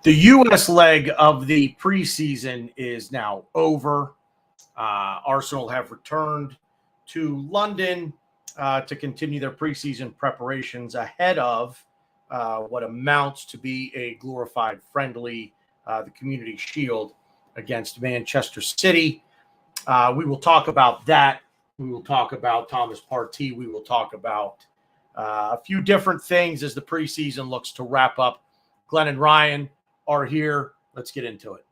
The U.S. leg of the preseason is now over. Arsenal have returned to London to continue their preseason preparations ahead of what amounts to be a glorified friendly, the Community Shield against Manchester City. We will talk about that. We will talk about Thomas Partey. We will talk about a few different things as the preseason looks to wrap up. Glenn and Ryan are here. Let's get into it.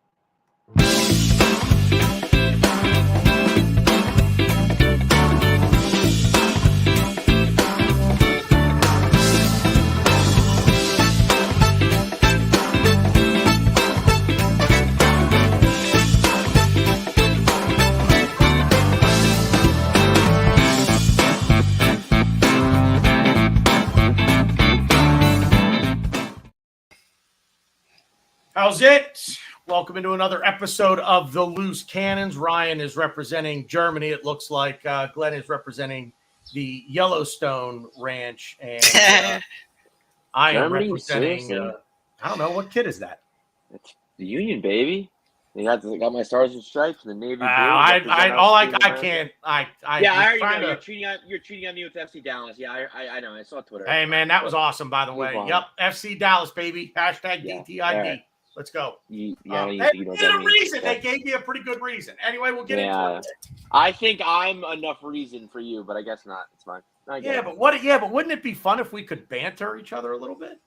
How's it? Welcome into another episode of The Loose Cannons. Ryan is representing Germany. It looks like Glenn is representing the Yellowstone Ranch. And I am representing, I don't know, what kid is that? It's the Union, baby. They got my stars and stripes and the Navy blue. I can't. You're cheating on me with FC Dallas. Yeah, I know. I saw Twitter. Hey, man, that was awesome, by the way. Yep, FC Dallas, baby. Hashtag DTID. Right. Let's go. They reason. They gave me a pretty good reason. Anyway, we'll get into it. I think I'm enough reason for you, but I guess not. It's fine. But wouldn't it be fun if we could banter each other a little bit?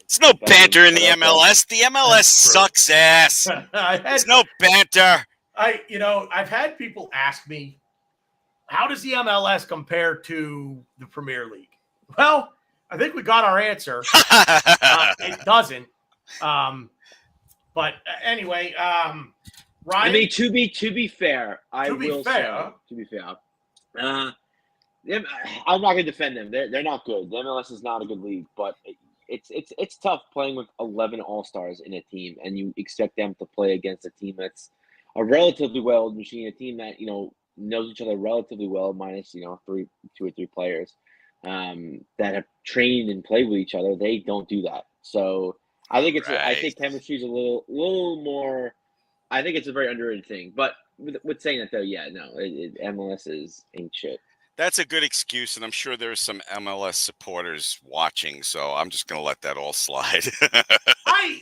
There's no banter in the MLS. The MLS sucks ass. There's no banter. I've had people ask me, how does the MLS compare to the Premier League? Well, I think we got our answer. It doesn't. But anyway, Ryan. I mean, to be fair, I'm not going to defend them. They're not good. The MLS is not a good league, but it's tough playing with 11 All-Stars in a team, and you expect them to play against a team that's a relatively well-oiled machine, a team that knows each other relatively well, minus 2 or 3 players. That have trained and played with each other. They don't do that. So I think I think chemistry is a little more. I think it's a very underrated thing. But with saying that though, MLS ain't shit. That's a good excuse, and I'm sure there's some MLS supporters watching. So I'm just gonna let that all slide. I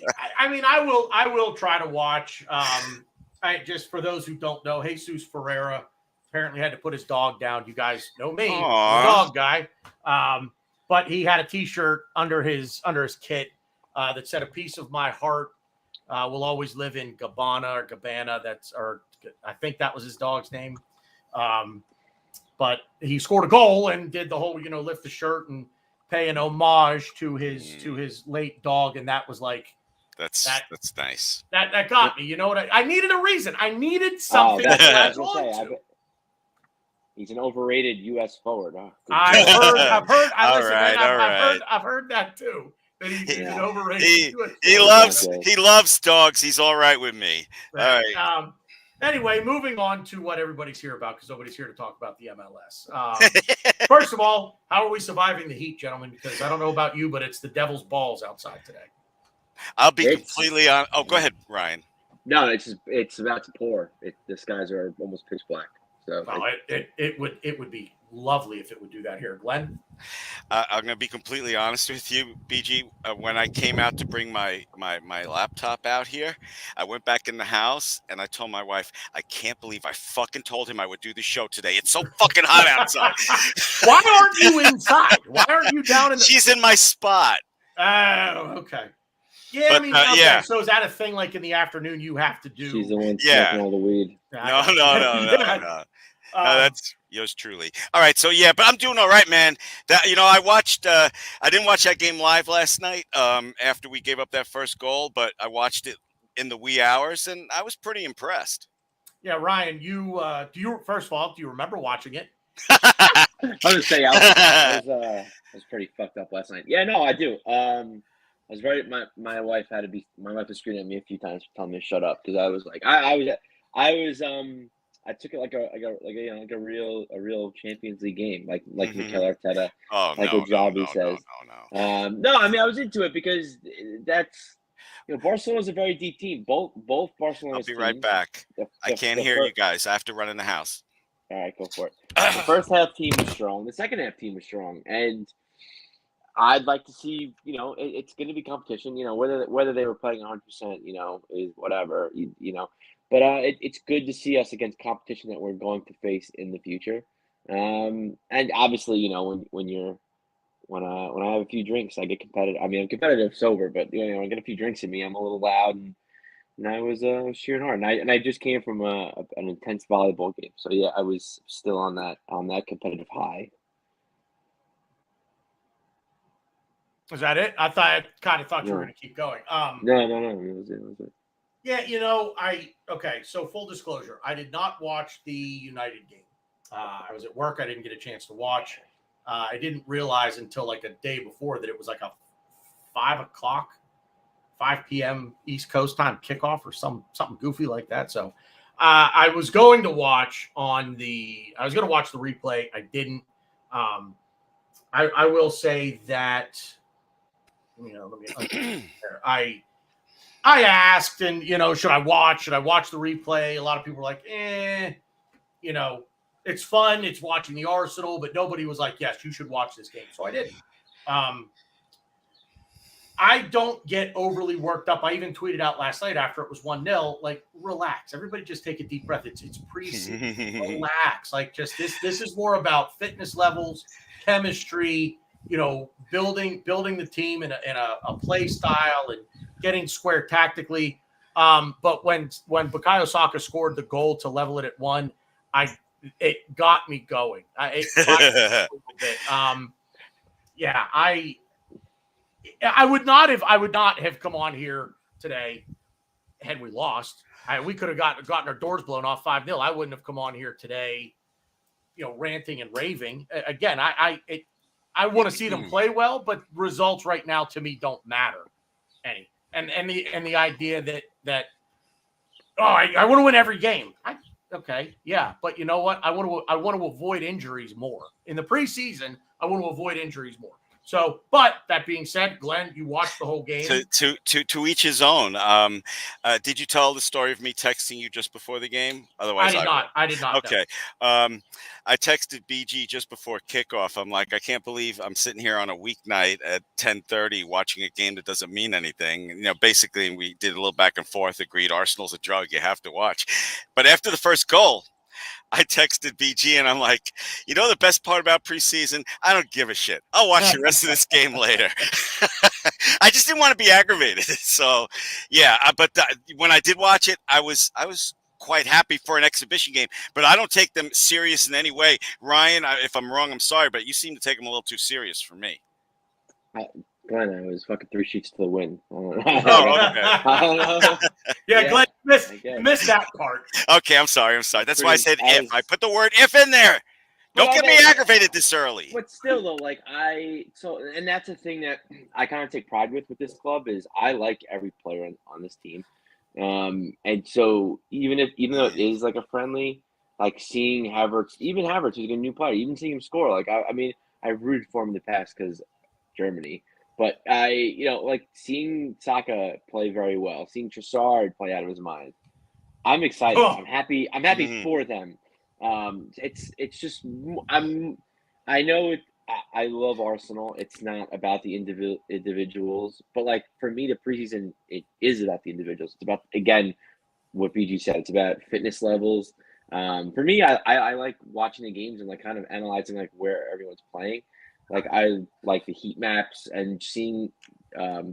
will try to watch. Just for those who don't know, Jesus Ferreira apparently had to put his dog down. You guys know me, dog guy. But he had a T-shirt under his kit that said, "A piece of my heart will always live in Gabbana." I think that was his dog's name. But he scored a goal and did the whole, lift the shirt and pay an homage to his late dog, and that was like. That's nice. That got me. You know what? I needed a reason. I needed something to latch on to. He's an overrated U.S. forward, huh? I've heard that too. That he's an overrated. He loves dogs. He's all right with me. All right. Anyway, moving on to what everybody's here about, because nobody's here to talk about the MLS. First of all, how are we surviving the heat, gentlemen? Because I don't know about you, but it's the devil's balls outside today. I'll be completely on. Oh, go ahead, Ryan. No, it's about to pour. The skies are almost pitch black. So it would be lovely if it would do that here, Glenn. I'm going to be completely honest with you, BG. When I came out to bring my laptop out here, I went back in the house and I told my wife, I can't believe I fucking told him I would do the show today. It's so fucking hot outside. Why aren't you inside? Why aren't you down in the... She's in my spot. Oh, okay. Yeah, but, So is that a thing like in the afternoon you have to do? She's the one smoking all the weed. No. That's yours truly. All right, so but I'm doing all right, man. That I watched. I didn't watch that game live last night. After we gave up that first goal, but I watched it in the wee hours, and I was pretty impressed. Yeah, Ryan, first of all, do you remember watching it? I was gonna say I was pretty fucked up last night. Yeah, no, I do. I was very my wife was screaming at me a few times telling me to shut up because I was like I I took it like a real Champions League game, like Mikel Mhm. Arteta, Oh, like no, what no, Xavi no, no, says. no, no. No, I mean I was into it because that's Barcelona is a very deep team. Both I'll Barcelona's be right teams. back. I can't The hear you first. guys. I have to run in the house. All right, go for it. The first half team was strong. The second half team was strong, and I'd like to see. It's going to be competition. Whether they were playing 100%, is whatever. But it's good to see us against competition that we're going to face in the future. And obviously, when I have a few drinks, I get competitive. I mean, I'm competitive sober, but I get a few drinks in me, I'm a little loud, and I was cheering hard. And I just came from an intense volleyball game, so yeah, I was still on that competitive high. Is that it? I kind of thought you were No, going to keep going. no, it was it. Yeah, okay. So full disclosure, I did not watch the United game. I was at work. I didn't get a chance to watch. I didn't realize until like a day before that it was like a 5 p.m. East Coast time kickoff or something goofy like that. So I was going to watch the replay. I didn't. I will say that, let me there. I asked, and should I watch the replay? A lot of people were like, it's fun. It's watching the Arsenal, but nobody was like, yes, you should watch this game. So I didn't. I don't get overly worked up. I even tweeted out last night after it was 1-0, like, relax. Everybody just take a deep breath. It's preseason. Relax. Like, just this is more about fitness levels, chemistry, building the team in a play style and getting square tactically. But when Bukayo Saka scored the goal to level it at 1, it got me going. It got me a little bit. Yeah, I would not have come on here today had we lost. We could have gotten our doors blown off 5-0. I wouldn't have come on here today, ranting and raving. Again, I want to see them play well, but results right now to me don't matter any. And the idea that I want to win every game. Okay, yeah, but you know what? I want to avoid injuries more in the preseason. I want to avoid injuries more. So, but that being said, Glenn, you watched the whole game. To each his own. Did you tell the story of me texting you just before the game? Otherwise, I did not. Okay. I texted BG just before kickoff. I'm like, I can't believe I'm sitting here on a weeknight at 10:30 watching a game that doesn't mean anything. Basically, we did a little back and forth. Agreed, Arsenal's a drug you have to watch. But after the first goal, I texted BG and I'm like, the best part about preseason? I don't give a shit. I'll watch the rest of this game later. I just didn't want to be aggravated. So, yeah. But when I did watch it, I was quite happy for an exhibition game. But I don't take them serious in any way. Ryan, if I'm wrong, I'm sorry, but you seem to take them a little too serious for me. Glenn, I was fucking 3 sheets to the wind. Oh, okay. I don't know. Yeah, Glenn, you missed that part. Okay, I'm sorry. That's why I said if. I put the word if in there. Don't get me aggravated this early. But still, though, and that's the thing that I kind of take pride with this club is I like every player on this team, and so even though it is like a friendly, like seeing Havertz, who's a new player, even seeing him score, I mean, I rooted for him in the past because Germany. But like seeing Saka play very well, seeing Trossard play out of his mind, I'm excited. Oh. I'm happy for them. It's just I know it. I love Arsenal. It's not about the individuals, but for me, the preseason it is about the individuals. It's about again what BG said. It's about fitness levels. For me, I like watching the games and kind of analyzing where everyone's playing. I like the heat maps and seeing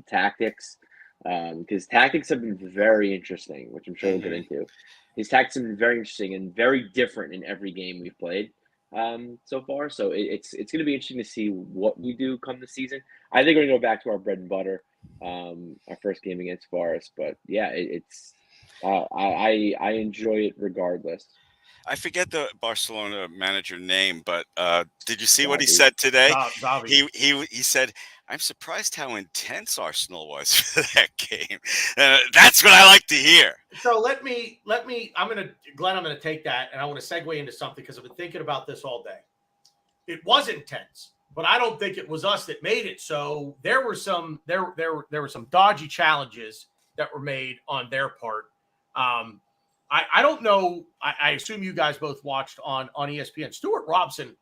tactics because tactics have been very interesting, which I'm sure we'll get into. His tactics have been very interesting and very different in every game we've played so far. So it's going to be interesting to see what we do come the season. I think we're going to go back to our bread and butter, our first game against Forest. But yeah, I enjoy it regardless. I forget the Barcelona manager name, but did you see what he said today? Xavi. He said, I'm surprised how intense Arsenal was for that game. That's what I like to hear. So let me, Glenn, I'm going to take that and I want to segue into something because I've been thinking about this all day. It was intense, but I don't think it was us that made it. So there were some dodgy challenges that were made on their part. I don't know. I assume you guys both watched on ESPN. Stuart Robson,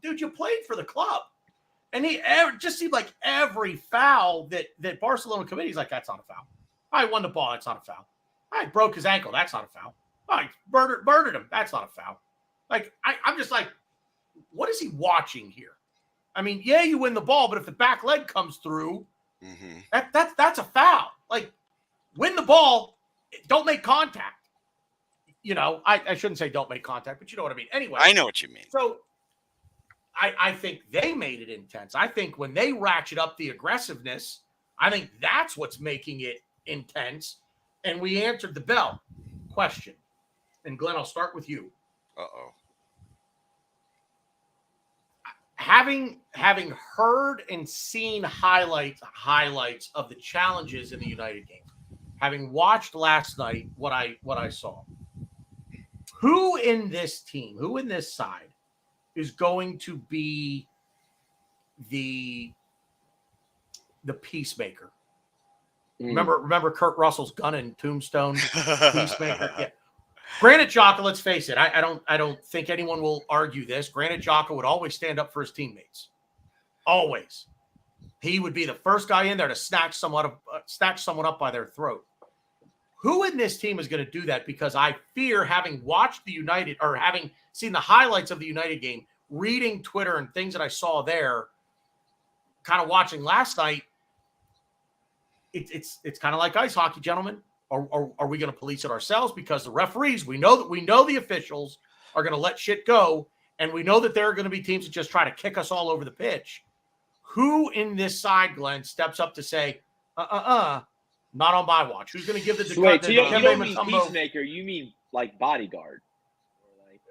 dude, you played for the club. And he just seemed like every foul that Barcelona committed, he's like, that's not a foul. I won the ball. That's not a foul. I broke his ankle. That's not a foul. I murdered him. That's not a foul. Like, I'm just like, what is he watching here? I mean, yeah, you win the ball, but if the back leg comes through, that's a foul. Like, win the ball, don't make contact. You know, I shouldn't say don't make contact, but you know what I mean. Anyway. I know what you mean. So I think they made it intense. I think when they ratchet up the aggressiveness, I think that's what's making it intense. And we answered the bell question. And Glenn, I'll start with you. Uh-oh. Having heard and seen highlights of the challenges in the United game, having watched last night what I saw, who in this team, who in this side is going to be the peacemaker? Remember Kurt Russell's gun in Tombstone? Peacemaker. Yeah. Granit Xhaka, let's face it. I don't think anyone will argue this. Granit Xhaka would always stand up for his teammates. Always. He would be the first guy in there to snatch someone up by their throat. Who in this team is going to do that? Because I fear, having watched the United or having seen the highlights of the United game, reading Twitter and things that I saw there, kind of watching last night, it's kind of like ice hockey, gentlemen. Are we going to police it ourselves? Because the referees, we know the officials are going to let shit go, and we know that there are going to be teams that just try to kick us all over the pitch. Who in this side, Glenn, steps up to say, not on my watch? Who's going to give the wait? So you don't mean peacemaker? You mean like bodyguard?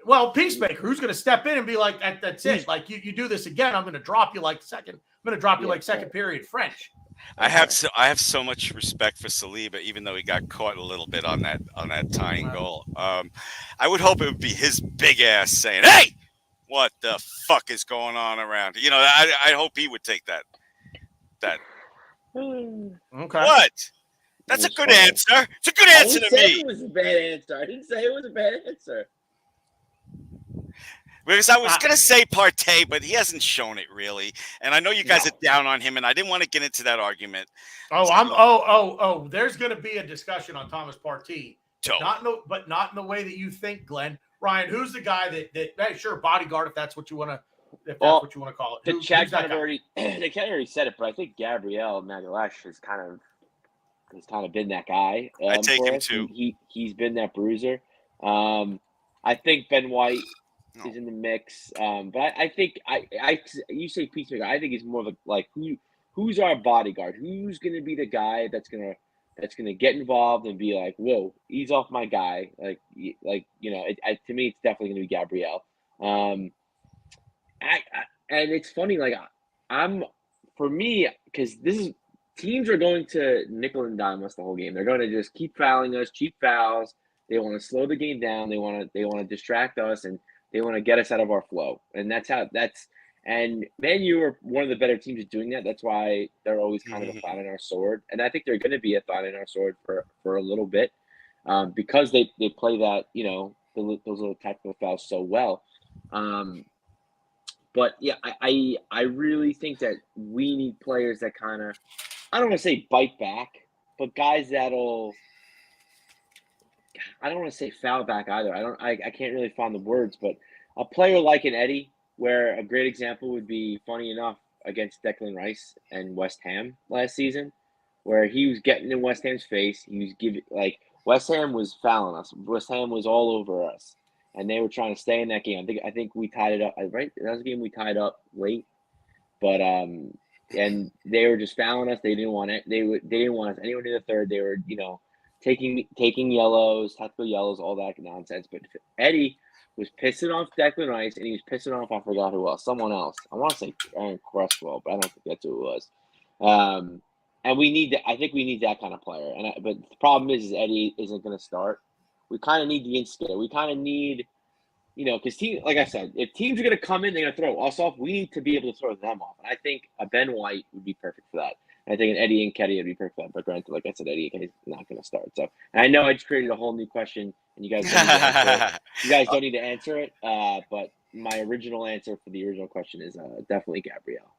Well, peacemaker. Who's going to step in and be like, that's it? Like you do this again, I'm going to drop you like second. I'm going to drop you like second period French. I have so much respect for Saliba, even though he got caught a little bit on that tying goal. I would hope it would be his big ass saying, "Hey, what the fuck is going on around?" You know, I hope he would take that. Okay. What? That's a good answer. It's a good answer to me. It was a bad answer. I didn't say it was a bad answer. Because I was going to say Partey, but he hasn't shown it really. And I know you guys are down on him, and I didn't want to get into that argument. There's going to be a discussion on Thomas Partey. So, not in the way that you think, Glenn. Ryan, who's the guy that sure, bodyguard, if that's what you want to call it. The chat kind of already said it, but I think Gabriel Magalhaes has kind of been that guy. I take him too. He's been that bruiser. I think Ben White is in the mix. But I think you say peacemaker. I think it's more of like who's our bodyguard? Who's going to be the guy that's going to get involved and be like, whoa, ease off my guy. Like you know, to me, it's definitely going to be Gabriel. And it's funny, like for me, because teams are going to nickel and dime us the whole game. They're going to just keep fouling us, cheap fouls. They want to slow the game down. They want to distract us, and they want to get us out of our flow. And and Man U are one of the better teams at doing that. That's why they're always kind of a thorn in our sword. And I think they're going to be a thorn in our sword for a little bit, because they play that, you know, those little tactical fouls so well. But yeah, I really think that we need players that kind of, I don't want to say bite back, but guys that'll, I don't want to say foul back either. I can't really find the words, but a player like an Eddie, where a great example would be, funny enough, against Declan Rice and West Ham last season, where he was getting in West Ham's face. He was giving, like, West Ham was fouling us. West Ham was all over us, and they were trying to stay in that game. I think we tied it up, right? That was a game we tied up late, but and they were just fouling us. They didn't want it. They didn't want us anywhere near the third. They were, you know, taking yellows, tactical yellows, all that nonsense. But Eddie was pissing off Declan Rice, and he was pissing off, I forgot who else, someone else. I want to say Aaron Cresswell, but I don't think that's who it was. And we need that. I think we need that kind of player. But the problem is Eddie isn't going to start. We kind of need the instigator. We kind of need, because like I said, if teams are going to come in, they're going to throw us off. We need to be able to throw them off. And I think a Ben White would be perfect for that. And I think an Eddie Nketiah would be perfect for that. But granted, like I said, Eddie Nketiah's not going to start. So, and I know I just created a whole new question, and you guys don't need to answer it. You guys don't need to answer it. But my original answer for the original question is definitely Gabriel.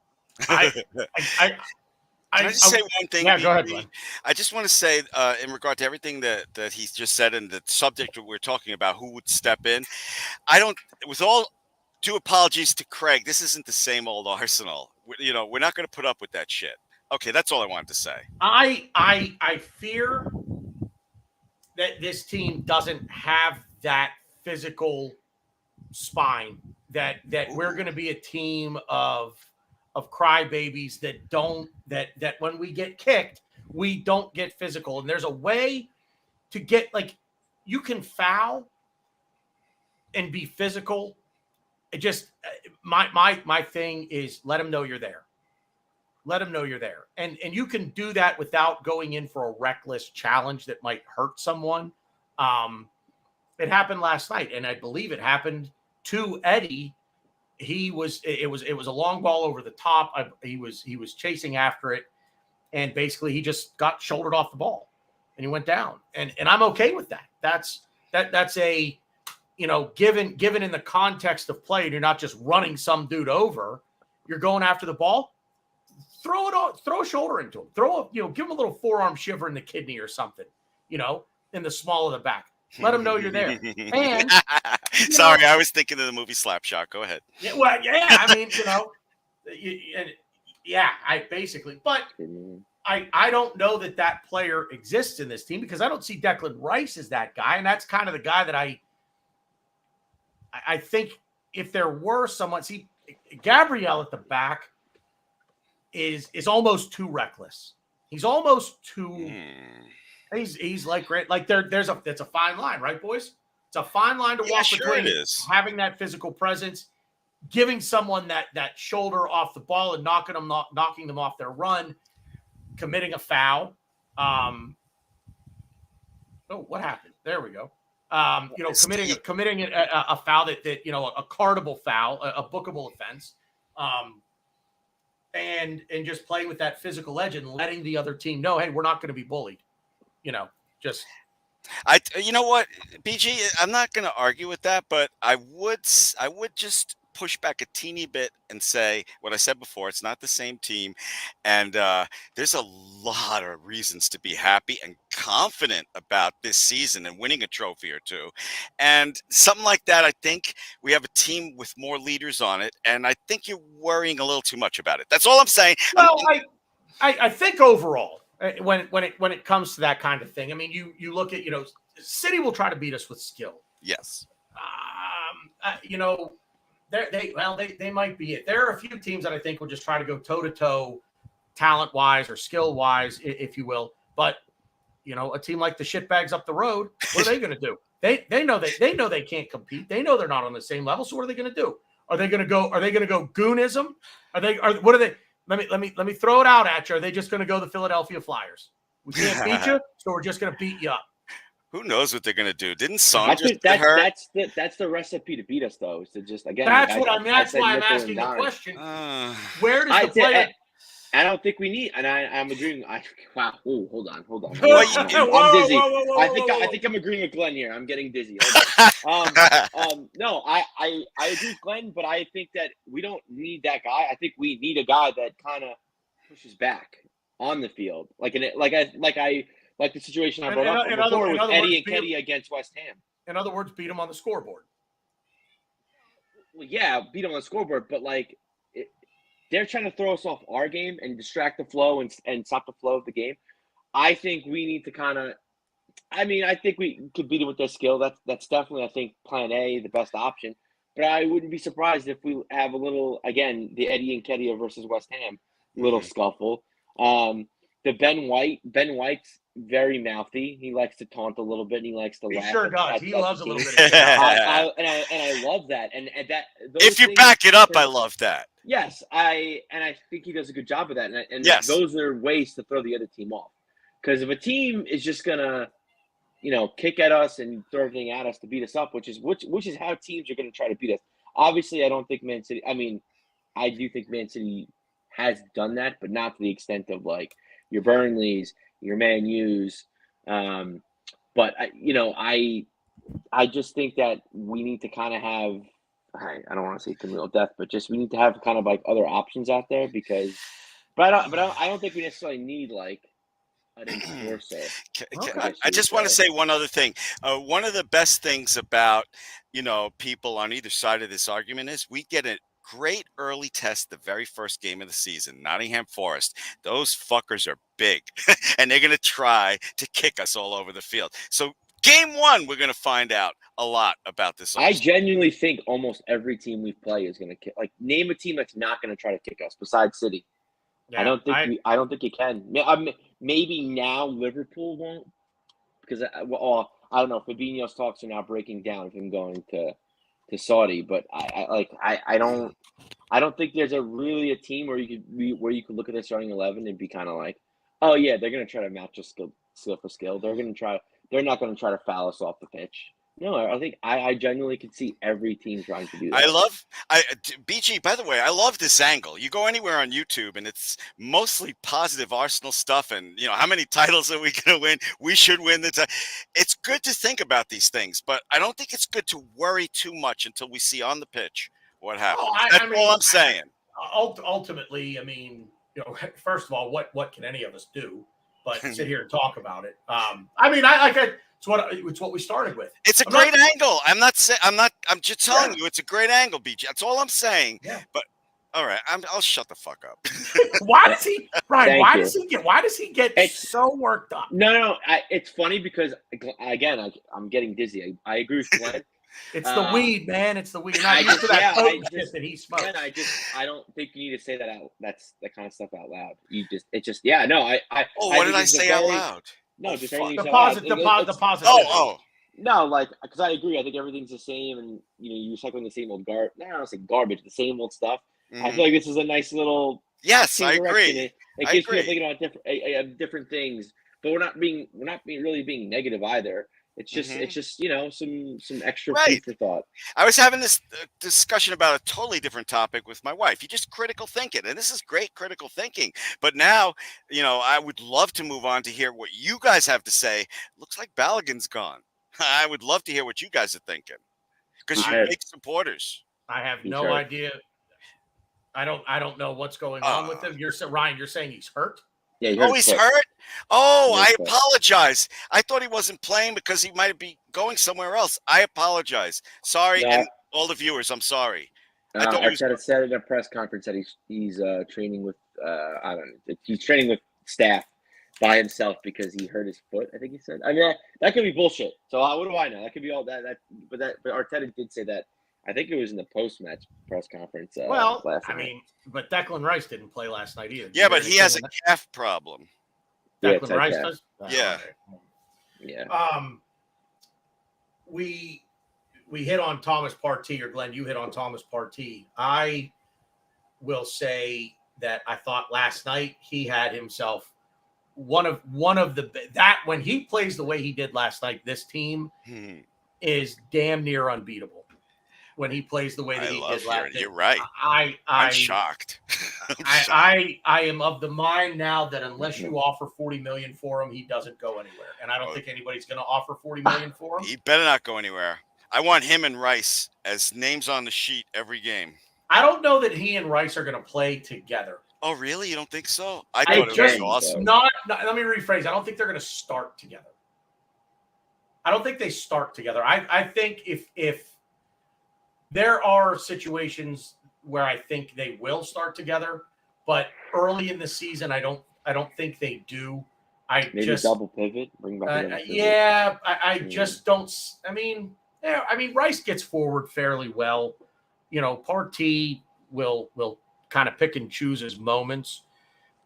Can I just say one thing? Yeah, go ahead, Glenn. I just want to say, in regard to everything that he's just said and the subject that we're talking about, who would step in, with all due apologies to Craig, this isn't the same old Arsenal. We're not going to put up with that shit. Okay, that's all I wanted to say. I fear that this team doesn't have that physical spine, that we're going to be a team of crybabies that when we get kicked, we don't get physical. And there's a way to get, like, you can foul and be physical. It just, my thing is, let them know you're there. Let them know you're there. And you can do that without going in for a reckless challenge that might hurt someone. It happened last night, and I believe it happened to Eddie. It was a long ball over the top. He was chasing after it, and basically he just got shouldered off the ball and he went down. And I'm okay with that. That's a, given in the context of play, and you're not just running some dude over, you're going after the ball, throw a shoulder into him, give him a little forearm shiver in the kidney or something, in the small of the back. Let them know you're there. And sorry, I was thinking of the movie Slapshot. Go ahead. Yeah, well, yeah. I mean, but I don't know that player exists in this team, because I don't see Declan Rice as that guy, and that's kind of the guy that I think if there were someone, see, Gabriel at the back is almost too reckless. He's almost too. He's like great. Like there's a fine line, right, boys? It's a fine line to walk between having that physical presence, giving someone that shoulder off the ball and knocking them off their run, committing a foul. What happened? There we go. Committing a foul that a cardable foul, a bookable offense, and just playing with that physical edge and letting the other team know, hey, we're not going to be bullied. You know what, BG, I'm not going to argue with that, but I would just push back a teeny bit and say what I said before. It's not the same team, and there's a lot of reasons to be happy and confident about this season and winning a trophy or two. And something like that, I think we have a team with more leaders on it, and I think you're worrying a little too much about it. That's all I'm saying. Well, I think overall, when it comes to that kind of thing, I mean, you look at, City will try to beat us with skill. Yes. They might be it. There are a few teams that I think will just try to go toe to toe, talent wise or skill wise, if you will. But a team like the shitbags up the road, what are they going to do? They know they can't compete. They know they're not on the same level. So what are they going to do? Are they going to go goonism? What are they? Let me throw it out at you. Are they just going to go the Philadelphia Flyers? We can't beat you, so we're just going to beat you up. Who knows what they're going to do? Didn't Son just get get hurt? That's the recipe to beat us, though. Is to just again. That's why I'm asking the question. Where does the player? I don't think we need, and I'm agreeing. Wow. Oh, hold on. Whoa, I'm dizzy. Whoa. I think I'm agreeing with Glenn here. I'm getting dizzy. No, I agree with Glenn, but I think that we don't need that guy. I think we need a guy that kind of pushes back on the field, like the situation I brought up before with Eddie Nketiah against West Ham. In other words, beat him on the scoreboard. Well, yeah, beat him on the scoreboard, but they're trying to throw us off our game and distract the flow and stop the flow of the game. I think we need to I think we could beat it with their skill. That's definitely, I think, plan A, the best option. But I wouldn't be surprised if we have a little, again, the Eddie Nketiah versus West Ham little scuffle. The Ben White's very mouthy. He likes to taunt a little bit. And he likes to He laugh. sure does. At He the loves a little team. bit of shit. I love that. And that those If you things back it up, I turn- love that. Yes, I think he does a good job of that. And Yes. those are ways to throw the other team off. Because if a team is just gonna, kick at us and throw everything at us to beat us up, which is how teams are gonna try to beat us. Obviously, I don't think Man City. I mean, I do think Man City has done that, but not to the extent of like your Burnleys, your Man U's. But I just think that we need to kind of have. I don't want to say criminal death, but just we need to have kind of like other options out there because. But I don't think we necessarily need like an enforcer. Okay. I just want to say one other thing. One of the best things about, people on either side of this argument is we get a great early test the very first game of the season, Nottingham Forest. Those fuckers are big, and they're going to try to kick us all over the field. So game one, we're going to find out a lot about this. I genuinely think almost every team we play is going to kick. Like, name a team that's not going to try to kick us besides City. Yeah, I don't think you can. Maybe now Liverpool won't because I don't know. Fabinho's talks are now breaking down of him going to Saudi, but I don't think there's really a team where you could look at their starting 11 and be kind of like, oh yeah, they're gonna try to match us skill for skill. They're not gonna try to foul us off the pitch. No, I think I genuinely could see every team trying to do that. BG, by the way, I love this angle. You go anywhere on YouTube and it's mostly positive Arsenal stuff and, how many titles are we going to win? We should win the title. It's good to think about these things, but I don't think it's good to worry too much until we see on the pitch what happens. That's all I'm saying. Ultimately, first of all, what can any of us do but sit here and talk about it? It's what we started with. It's a great angle. I'm just telling you, it's a great angle, BG. That's all I'm saying. Yeah. But all right, I'll shut the fuck up. Why does he, Brian? Why does he get so worked up? No. It's funny because again, I'm getting dizzy. I agree with Glenn. It's the weed, man. It's the weed. You're not used to that shit that he smokes. Glenn, I don't think you need to say that out. That's that kind of stuff out loud. What did I say out loud? No, just the positive. No, because I agree. I think everything's the same, and you're recycling the same old garbage. No, I don't say garbage, the same old stuff. Mm-hmm. I feel like this is a nice little. Yes, I agree. It gets people thinking about different things, but we're not really being negative either. It's just some extra food for thought. I was having this discussion about a totally different topic with my wife. You just critical thinking, and this is great critical thinking. But now, I would love to move on to hear what you guys have to say. Looks like Balogun's gone. I would love to hear what you guys are thinking because you're big supporters. I have no idea. I don't know what's going on with him. Ryan, you're saying he's hurt? Yeah, he's hurt? Oh, I apologize. I thought he wasn't playing because he might be going somewhere else. I apologize. Sorry, and all the viewers, I'm sorry. Arteta said at a press conference that he's training with he's training with staff by himself because he hurt his foot, I think he said. I mean, that could be bullshit. So what do I know? That could be all that. But Arteta did say that. I think it was in the post-match press conference. Last night. But Declan Rice didn't play last night either. Yeah, but he has a calf problem. Declan Rice does? Yeah. Yeah. We hit on Thomas Partey, or Glenn, you hit on Thomas Partey. I will say that I thought last night he had himself one of when he plays the way he did last night, this team is damn near unbeatable. When he plays the way that he did last night. You're right. I'm shocked. I am of the mind now that unless you offer $40 million for him, he doesn't go anywhere. And I don't think anybody's going to offer $40 million for him. He better not go anywhere. I want him and Rice as names on the sheet every game. I don't know that he and Rice are going to play together. Oh, really? You don't think so? I thought it was awesome. Let me rephrase. I don't think they're going to start together. I don't think they start together. I think if there are situations where I think they will start together, but early in the season, I don't think they do. Maybe double pivot, bring back. I just don't. I mean, Rice gets forward fairly well. Partey will kind of pick and choose his moments.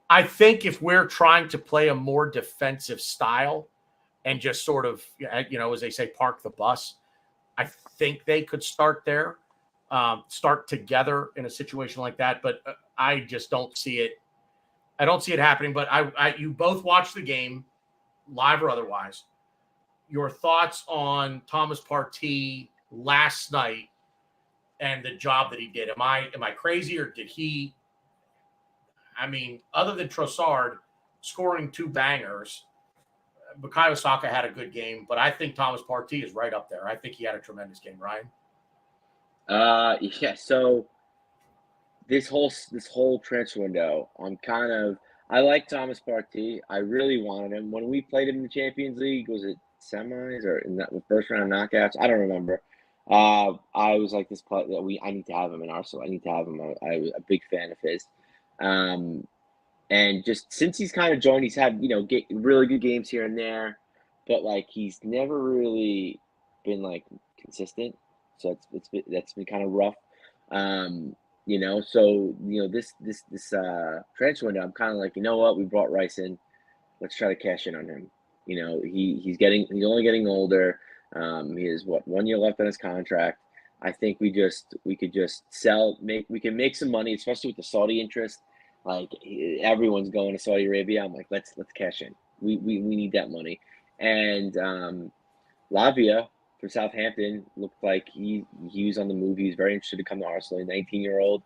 I think if we're trying to play a more defensive style and just sort of, as they say, park the bus, I think they could start there, start together in a situation like that. But I just don't see it. I don't see it happening. But you both watched the game, live or otherwise. Your thoughts on Thomas Partey last night and the job that he did? Am I crazy, or did he? I mean, other than Trossard scoring 2 bangers, Bukayo Saka had a good game, but I think Thomas Partey is right up there. I think he had a tremendous game, Ryan. Yeah. So this whole transfer window, I like Thomas Partey. I really wanted him when we played him in the Champions League. Was it semis or in the first round knockouts? I don't remember. I was like, this player that I need to have him in Arsenal. I need to have him. I was a big fan of his. And just since he's kind of joined, he's had, really good games here and there, but like he's never really been like consistent. So that's been kind of rough. So this transfer window, I'm kind of like, you know what, we brought Rice in, let's try to cash in on him. He's only getting older. He has 1 year left on his contract. I think we could just we can make some money, especially with the Saudi interest. Like everyone's going to Saudi Arabia. I'm like, let's cash in. We need that money. And Lavia for Southampton looked like he was on the move. He was very interested to come to Arsenal. A 19-year-old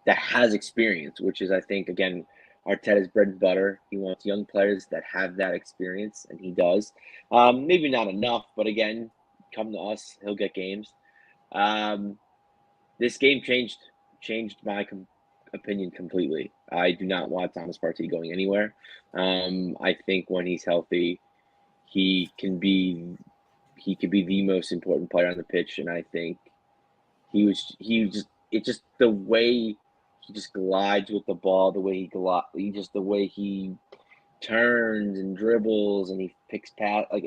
that has experience, which is, I think, again, Arteta's bread and butter. He wants young players that have that experience, and he does. Maybe not enough, but again, come to us, he'll get games. This game changed my opinion completely. I do not want Thomas Partey going anywhere. I think when he's healthy, he could be the most important player on the pitch, and I think the way he just glides with the ball, the way he turns and dribbles and he picks pass, like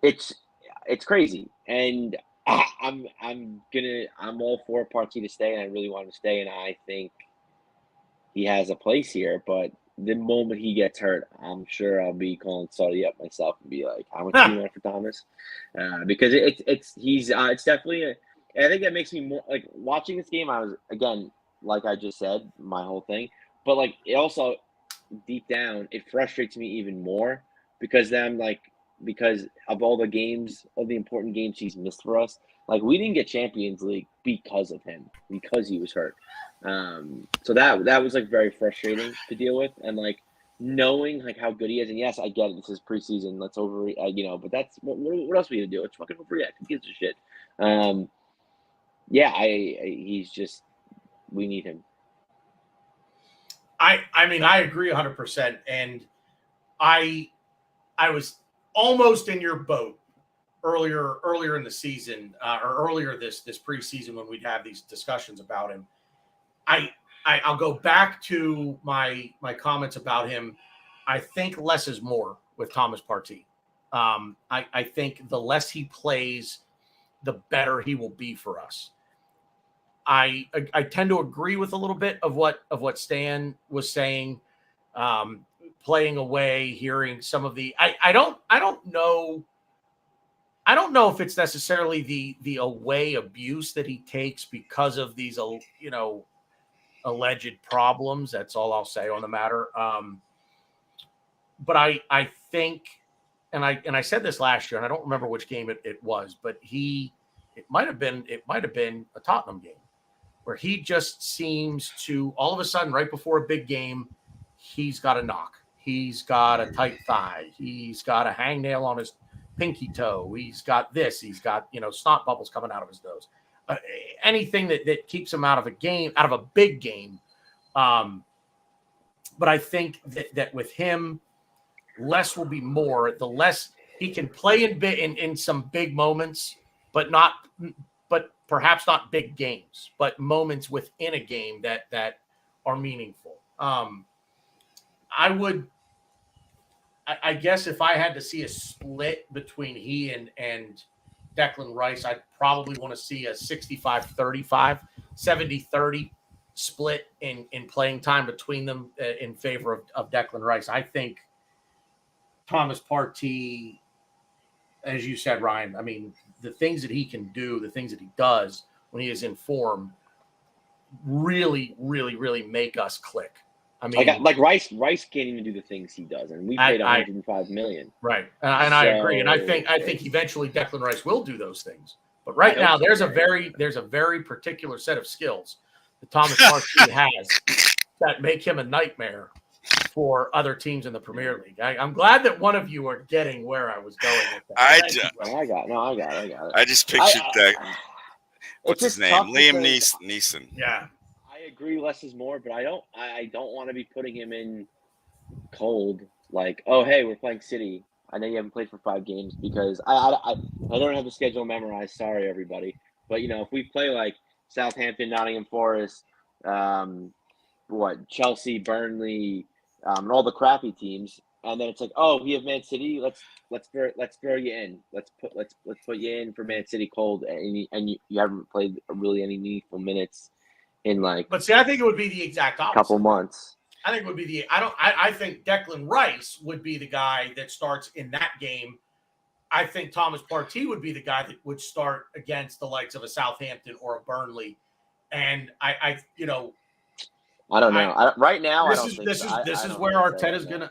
it's crazy. And I'm all for Partey to stay, and I really want him to stay, and I think he has a place here. But the moment he gets hurt, I'm sure I'll be calling Saudi up myself and be like, "How much do you want for Thomas?" Because it's definitely I think that makes me more like watching this game. I was, again, like I just said, my whole thing, but like it also deep down it frustrates me even more because of all the important games he's missed for us. Like we didn't get Champions League because of him, because he was hurt. So that was like very frustrating to deal with, and like knowing like how good he is. And yes, I get it. This is preseason. Let's but that's what else are we gonna do? Let's fucking overreact. Who gives a shit? He's just, we need him. I mean, I agree 100%. And I was almost in your boat earlier in the season, or earlier this preseason when we'd have these discussions about him. I'll go back to my comments about him. I think less is more with Thomas Partey. I think the less he plays, the better he will be for us. I tend to agree with a little bit of what Stan was saying, playing away, hearing some of the. I don't know if it's necessarily the away abuse that he takes because of these alleged problems. That's all I'll say on the matter. But I think, and I said this last year, and I don't remember which game it was, but it might have been a Tottenham game where he just seems to all of a sudden, right before a big game, he's got a knock. He's got a tight thigh. He's got a hangnail on his pinky toe. He's got this. He's got, snot bubbles coming out of his nose. Anything that keeps him out of a big game. But I think that with him, less will be more. The less he can play in some big moments, but perhaps not big games, but moments within a game that are meaningful. I guess if I had to see a split between he and Declan Rice, I'd probably want to see a 65-35, 70-30 split in playing time between them in favor of Declan Rice. I think Thomas Partey, as you said, Ryan, I mean, the things that he can do, the things that he does when he is in form really, really, really make us click. I mean, like Rice can't even do the things he does, and we paid 105 million. Right, and I agree, and I think eventually Declan Rice will do those things. But right now, there's a very particular set of skills that Thomas Partey has that make him a nightmare for other teams in the Premier League. I'm glad that one of you are getting where I was going with that. I got it. I just pictured that. What's his name? Liam Neeson. Yeah. I agree less is more, but I don't want to be putting him in cold. Like, oh, hey, we're playing City. I know you haven't played for 5 games because I don't have the schedule memorized. Sorry, everybody. But, if we play like Southampton, Nottingham Forest, Chelsea, Burnley, and all the crappy teams, and then it's like, oh, we have Man City. Let's throw you in. Let's put you in for Man City cold, and you haven't played really any meaningful minutes in like. But see, I think it would be the exact opposite. Couple months. I think it would be I think Declan Rice would be the guy that starts in that game. I think Thomas Partey would be the guy that would start against the likes of a Southampton or a Burnley. And I don't know. Right now, this is where Arteta's gonna.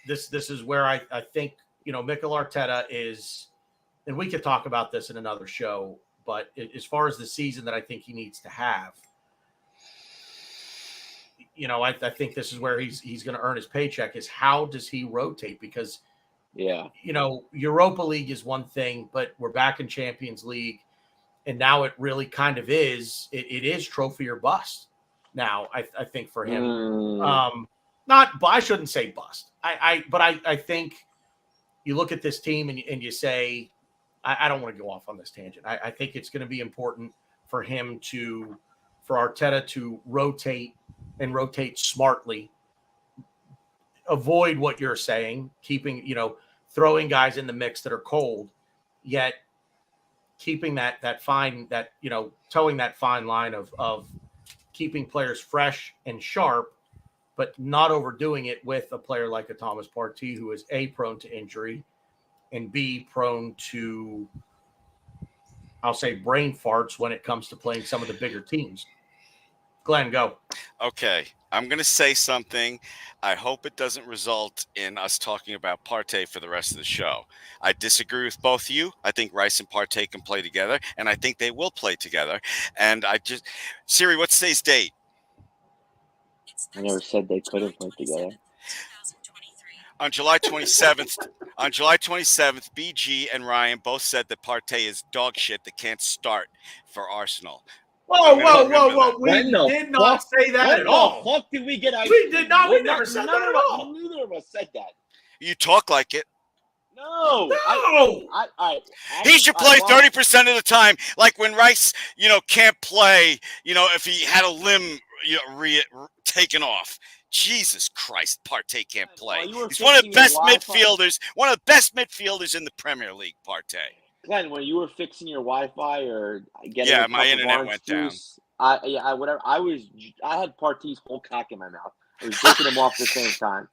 This is where I think Mikel Arteta is, and we could talk about this in another show. But as far as the season that I think he needs to have. I think this is where he's going to earn his paycheck is how does he rotate? Because, Europa League is one thing, but we're back in Champions League. And now it really kind of is, it is trophy or bust now, I think for him. I shouldn't say bust. But I think you look at this team and you say, I don't want to go off on this tangent. I think it's going to be important for him for Arteta to rotate and rotate smartly, avoid what you're saying, keeping, throwing guys in the mix that are cold, yet keeping that fine, towing that fine line of keeping players fresh and sharp, but not overdoing it with a player like a Thomas Partey, who is A, prone to injury, and B, prone to, I'll say, brain farts when it comes to playing some of the bigger teams. Glenn, go. Okay, I'm going to say something. I hope it doesn't result in us talking about Partey for the rest of the show. I disagree with both of you. I think Rice and Partey can play together, and I think they will play together. And Siri, what's today's date? I never said they couldn't play together. On July 27th, BG and Ryan both said that Partey is dog shit that can't start for Arsenal. Whoa. We did not say that at all. What the fuck did we get out? We did not. We never said that at all. Neither of us said that. You talk like it. No. He should play 30% of the time. Like when Rice, can't play, if he had a limb taken off. Jesus Christ, Partey can't play. He's one of the best midfielders. One of the best midfielders in the Premier League, Partey. Glenn, when you were fixing your Wi-Fi or getting my internet went juice, down. I had Partey's whole cock in my mouth. I was jerking him off at the same time.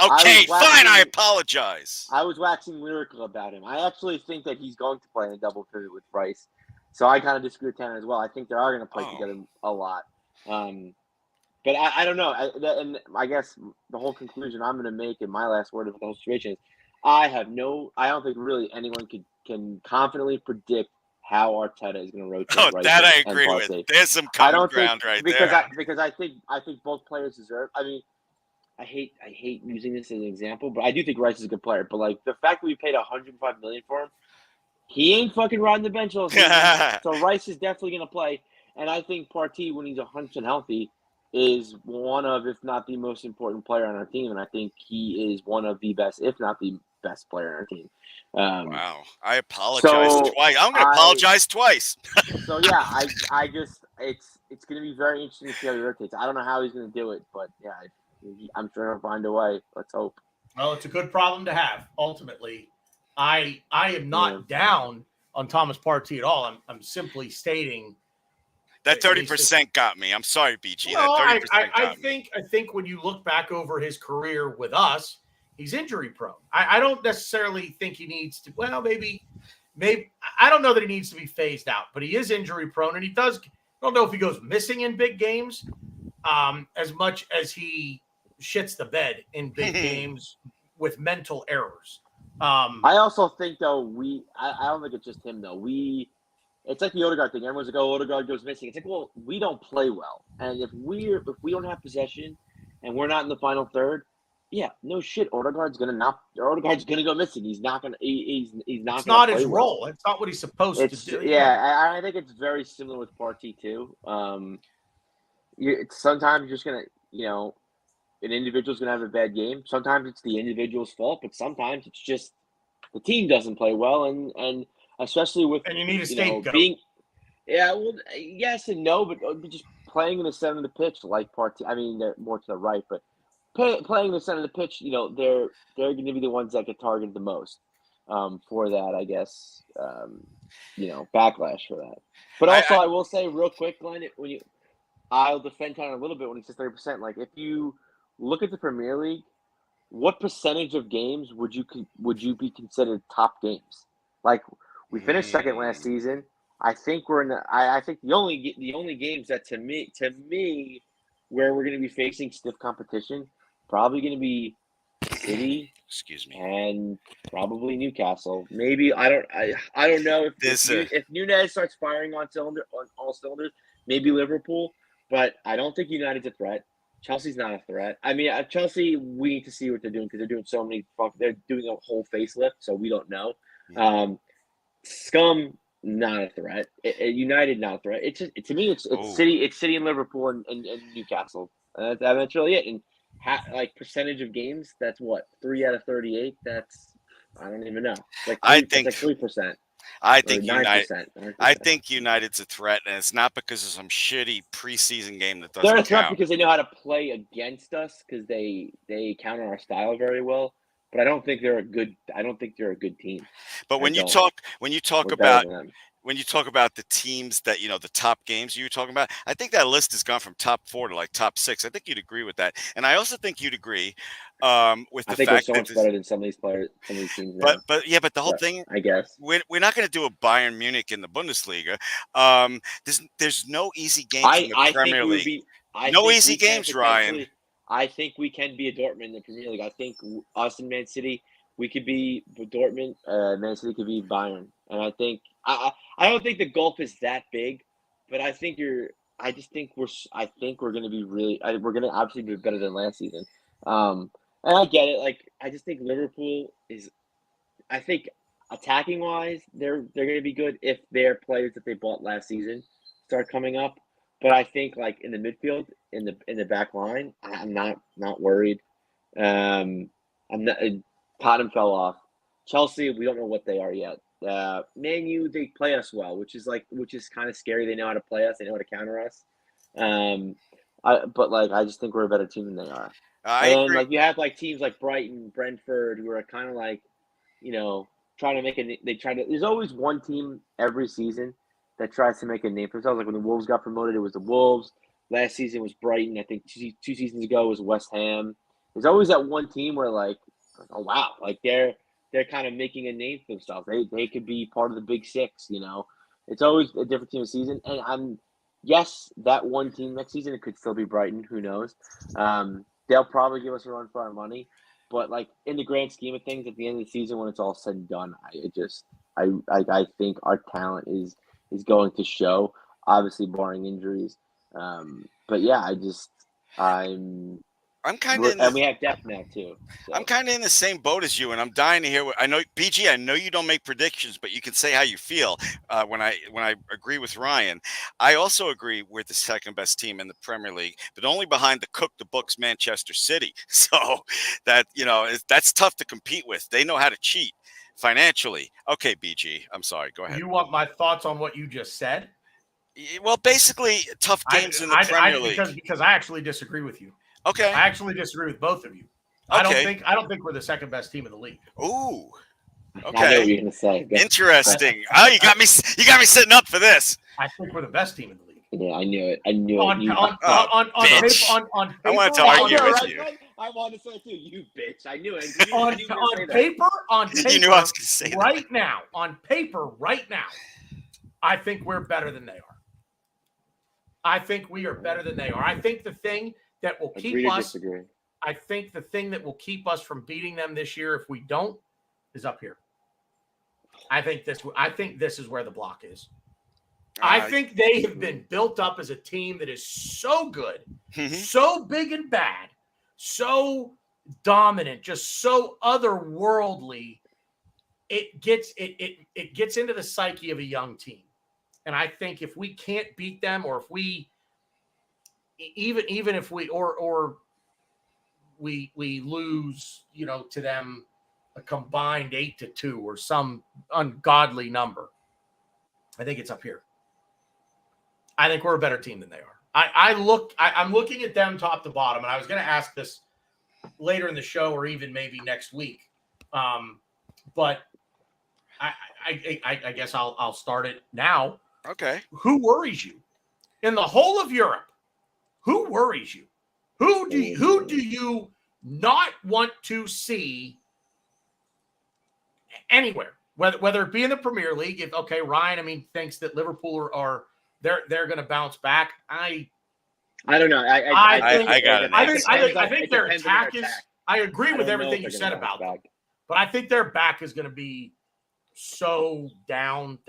Okay, fine. I apologize. I was waxing lyrical about him. I actually think that he's going to play in a double pivot with Rice. So I kind of disagree with Tanner as well. I think they are going to play together a lot. But I don't know. And I guess the whole conclusion I'm going to make in my last word of the whole situation is I don't think really anyone can confidently predict how Arteta is going to rotate. Rice that I agree with. There's some common ground right there. Because I think both players deserve. I mean, I hate using this as an example, but I do think Rice is a good player. But like the fact that we paid $105 million for him, he ain't fucking riding the bench all season. So Rice is definitely going to play, and I think Partey, when he's 100% healthy, is one of, if not the most important player on our team, and I think he is one of the best, if not the best player on our team. Wow, I apologize twice. I'm going to apologize twice. So yeah, I just it's going to be very interesting to see how he rotates. I don't know how he's going to do it, but yeah, I'm sure he'll find a way. Let's hope. Well, it's a good problem to have. Ultimately, I am not down on Thomas Partey at all. I'm simply stating That 30% got me. I'm sorry, BG. Well, That 30% got me. I think when you look back over his career with us, he's injury prone. I don't necessarily think he needs to. Well, maybe I don't know that he needs to be phased out, but he is injury prone, and he does. I don't know if he goes missing in big games, as much as he shits the bed in big games with mental errors. I also think though I don't think it's just him though. It's like the Odegaard thing. Everyone's like, "Oh, Odegaard goes missing." It's like, well, we don't play well, and if we don't have possession, and we're not in the final third, yeah, no shit. Odegaard's gonna go missing. He's not gonna. He's not. It's gonna not play his well. role. It's not what he's supposed to do. Yeah, I think it's very similar with Partey too. Sometimes you're just gonna, an individual's gonna have a bad game. Sometimes it's the individual's fault, but sometimes it's just the team doesn't play well, and especially with and you need a scapegoat. Yes and no, but just playing in the center of the pitch like Partey. I mean, they're more to the right, but playing in the center of the pitch, they're going to be the ones that get targeted the most for that, I guess. Backlash for that. But also, I will say real quick, Glenn, I'll defend Tanner a little bit when he says 30%. Like, if you look at the Premier League, what percentage of games would you be considered top games? Like, we finished second last season. I think we're in the. I think the only games that to me, where we're going to be facing stiff competition, probably going to be City. Excuse me. And probably Newcastle. Maybe I don't know if Nunez starts firing on all cylinders. Maybe Liverpool, but I don't think United's a threat. Chelsea's not a threat. I mean, Chelsea, we need to see what they're doing because they're doing so many. They're doing a whole facelift, so we don't know. Scum, not a threat. United, not a threat. It's just, to me, it's City. It's City and Liverpool and Newcastle. That's really it. And percentage of games, that's what 3 out of 38. That's I don't even know. I think 3%. I think United's a threat, and it's not because of some shitty preseason game that doesn't count. They're a threat because they know how to play against us because they counter our style very well. But I don't think they're a good team. But when you talk about the teams that the top games you were talking about, I think that list has gone from top 4 to like top 6. I think you'd agree with that, and I also think you'd agree with the fact that we're so much better than some of these players, some of these teams. But the whole thing, I guess we're not going to do a Bayern Munich in the Bundesliga. There's no easy games in the Premier League. No easy games, Ryan. I think we can be a Dortmund in the Premier League. I think us and Man City, we could be Dortmund. Man City could be Bayern, and I think I don't think the gulf is that big, but I think we're going to be we're going to obviously be better than last season. And I get it. Like, I just think Liverpool I think attacking wise, they're going to be good if their players that they bought last season start coming up. But I think in the midfield, in the back line, I'm not worried. I'm not. Tottenham fell off. Chelsea, we don't know what they are yet. Man U, they play us well, which is kind of scary. They know how to play us. They know how to counter us. I just think we're a better team than they are. I agree. You have teams like Brighton, Brentford, who are kind of trying to make there's always one team every season that tries to make a name for themselves. Like when the Wolves got promoted, it was the Wolves. Last season was Brighton. I think two seasons ago was West Ham. There's always that one team where oh wow, they're kind of making a name for themselves. They could be part of the Big Six. It's always a different team this season. And that one team next season, it could still be Brighton. Who knows? They'll probably give us a run for our money. But in the grand scheme of things, at the end of the season, when it's all said and done, I think our talent is going to show, obviously barring injuries. But yeah, I'm kind of, and we have depth now too. So. I'm kind of in the same boat as you, and I'm dying to hear what I know. BG, I know you don't make predictions, but you can say how you feel. When I agree with Ryan, I also agree we're the second best team in the Premier League, but only behind the cook the books Manchester City. So that that's tough to compete with. They know how to cheat financially. Okay, BG, I'm sorry. Go ahead. You want my thoughts on what you just said? Well, basically, tough games in the Premier League. Because I actually disagree with you. Okay. I actually disagree with both of you. Okay. I don't think we're the second best team in the league. Ooh. Okay. I know what you're gonna say. Interesting. Oh, you got me setting up for this. I think we're the best team in the league. Yeah, I knew it. I knew On it. You, on Oh, on bitch. paper on paper. I wanted to I argue know, with right? you. I wanted to say it too. You bitch. I knew it. You on knew you were gonna say that. on paper You knew I was going to say that. right now, I think we're better than they are. I think we are better than they are. I think the thing that will keep Agree to us disagree. I think the thing that will keep us from beating them this year, if we don't, is up here. I think this is where the block is. I think they have been built up as a team that is so good, so big and bad, so dominant, just so otherworldly. It gets into the psyche of a young team. And I think if we can't beat them, or if we even if we or we lose, to them a combined 8-2 or some ungodly number, I think it's up here. I think we're a better team than they are. I'm looking at them top to bottom, and I was going to ask this later in the show or even maybe next week. But I guess I'll start it now. Okay. Who worries you in the whole of Europe? Who worries you? Who do you not want to see anywhere? Whether it be in the Premier League, Ryan, thinks that Liverpool are they're going to bounce back. I don't know. I think their attack is. I agree with everything you said about them, but I think their back is going to be so down.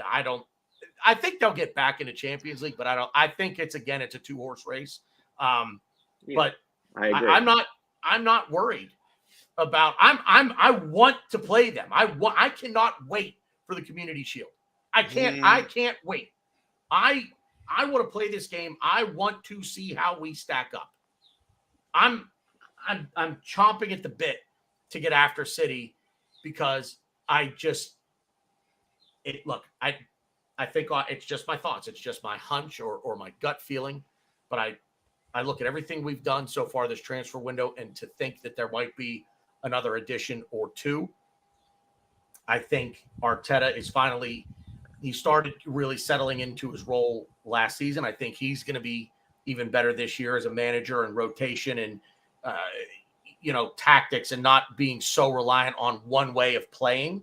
I think they'll get back into Champions League, but I think it's a 2-horse race. But I agree. I'm not worried about. I want to play them. I cannot wait for the Community Shield. I can't wait. I want to play this game. I want to see how we stack up. I'm chomping at the bit to get after City because I think it's just my thoughts. It's just my hunch or my gut feeling. But I look at everything we've done so far this transfer window, and to think that there might be another addition or two. I think Arteta is he started really settling into his role last season. I think he's going to be even better this year as a manager and rotation and, tactics, and not being so reliant on one way of playing.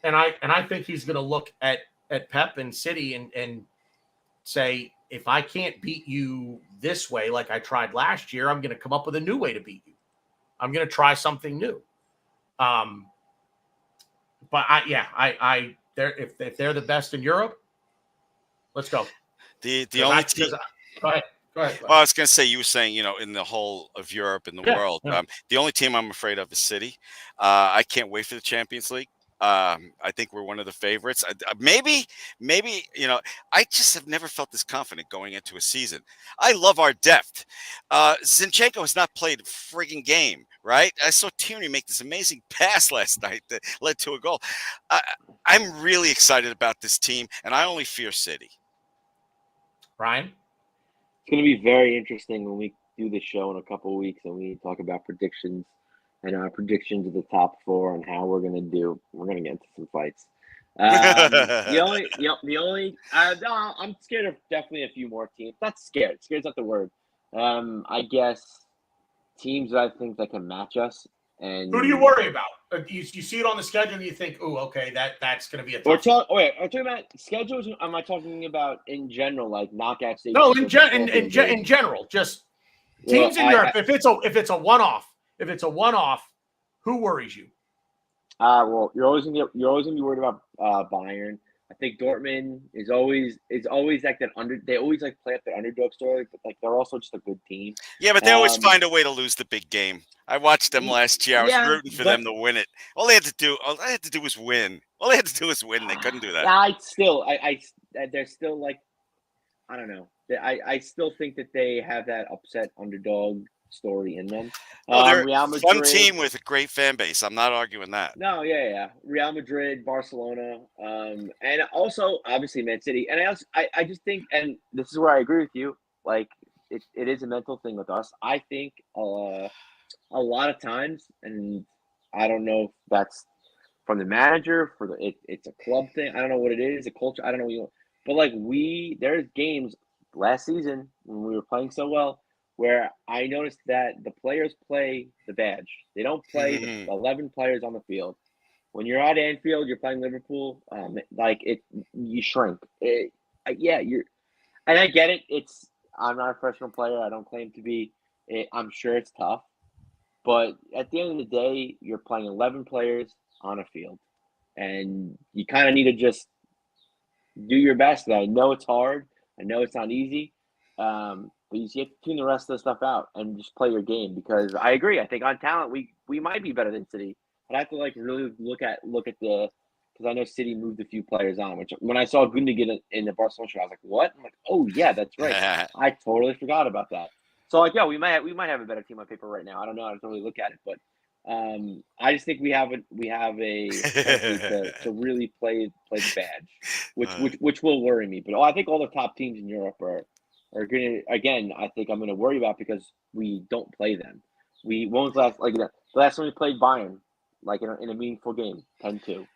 And I think he's going to look at Pep and City and say, if I can't beat you this way, like I tried last year, I'm going to come up with a new way to beat you. I'm going to try something new. But if they're the best in Europe, let's go. The only team. Go ahead. Well, I was going to say, you were saying, in the whole of Europe and the world, the only team I'm afraid of is City. I can't wait for the Champions League. I think we're one of the favorites. Maybe, I just have never felt this confident going into a season. I love our depth. Zinchenko has not played a frigging game, right? I saw Tierney make this amazing pass last night that led to a goal. I'm really excited about this team, and I only fear City. Ryan? It's going to be very interesting when we do the show in a couple of weeks and we talk about predictions and our predictions of the top four and how we're going to do. We're going to get into some fights. I'm scared of definitely a few more teams. Not scared. Scared's not the word. I guess teams that I think that can match us. And who do you worry about? You see it on the schedule and you think, oh, okay, that's going to be a tough one. Are you talking about schedules? Am I talking about in general, like knockout stages? No, in general, just teams in Europe. If it's a one-off, who worries you? Well, you're always gonna be worried about Bayern. I think Dortmund is always like that They always like play up their underdog story, but like they're also just a good team. Yeah, but they always find a way to lose the big game. I watched them last year. I was rooting for them to win it. All they had to do was win. They couldn't do that. They're still like, I don't know. I still think that they have that upset underdog story in them. They're Real a Madrid, fun team with a great fan base. I'm not arguing that. No, yeah. Real Madrid, Barcelona, and also obviously Man City. And I just think, and this is where I agree with you. Like it is a mental thing with us. I think a lot of times, and I don't know if that's from the manager it's a club thing. I don't know what it is, a culture. I don't know. But like there's games last season when we were playing so well, where I noticed that the players play the badge. They don't play the 11 players on the field. When you're at Anfield, you're playing Liverpool, you shrink. And I get it. I'm not a professional player. I don't claim to be. I'm sure it's tough. But at the end of the day, you're playing 11 players on a field. And you kind of need to just do your best. I know it's hard. I know it's not easy. But you have to tune the rest of the stuff out and just play your game, because I agree. I think on talent, we might be better than City. But I have to really look at the, because I know City moved a few players on, which when I saw Gundogan in the Barcelona show, I was like, what? I'm like, oh yeah, that's right. I totally forgot about that. So we might have a better team on paper right now. I don't know how to really look at it, but I just think we have a to really play the badge, which will worry me. But I think all the top teams in Europe are going to, again, I think I'm going to worry about, because we don't play them. We won't last the last time we played Bayern, in a meaningful game, 10-2.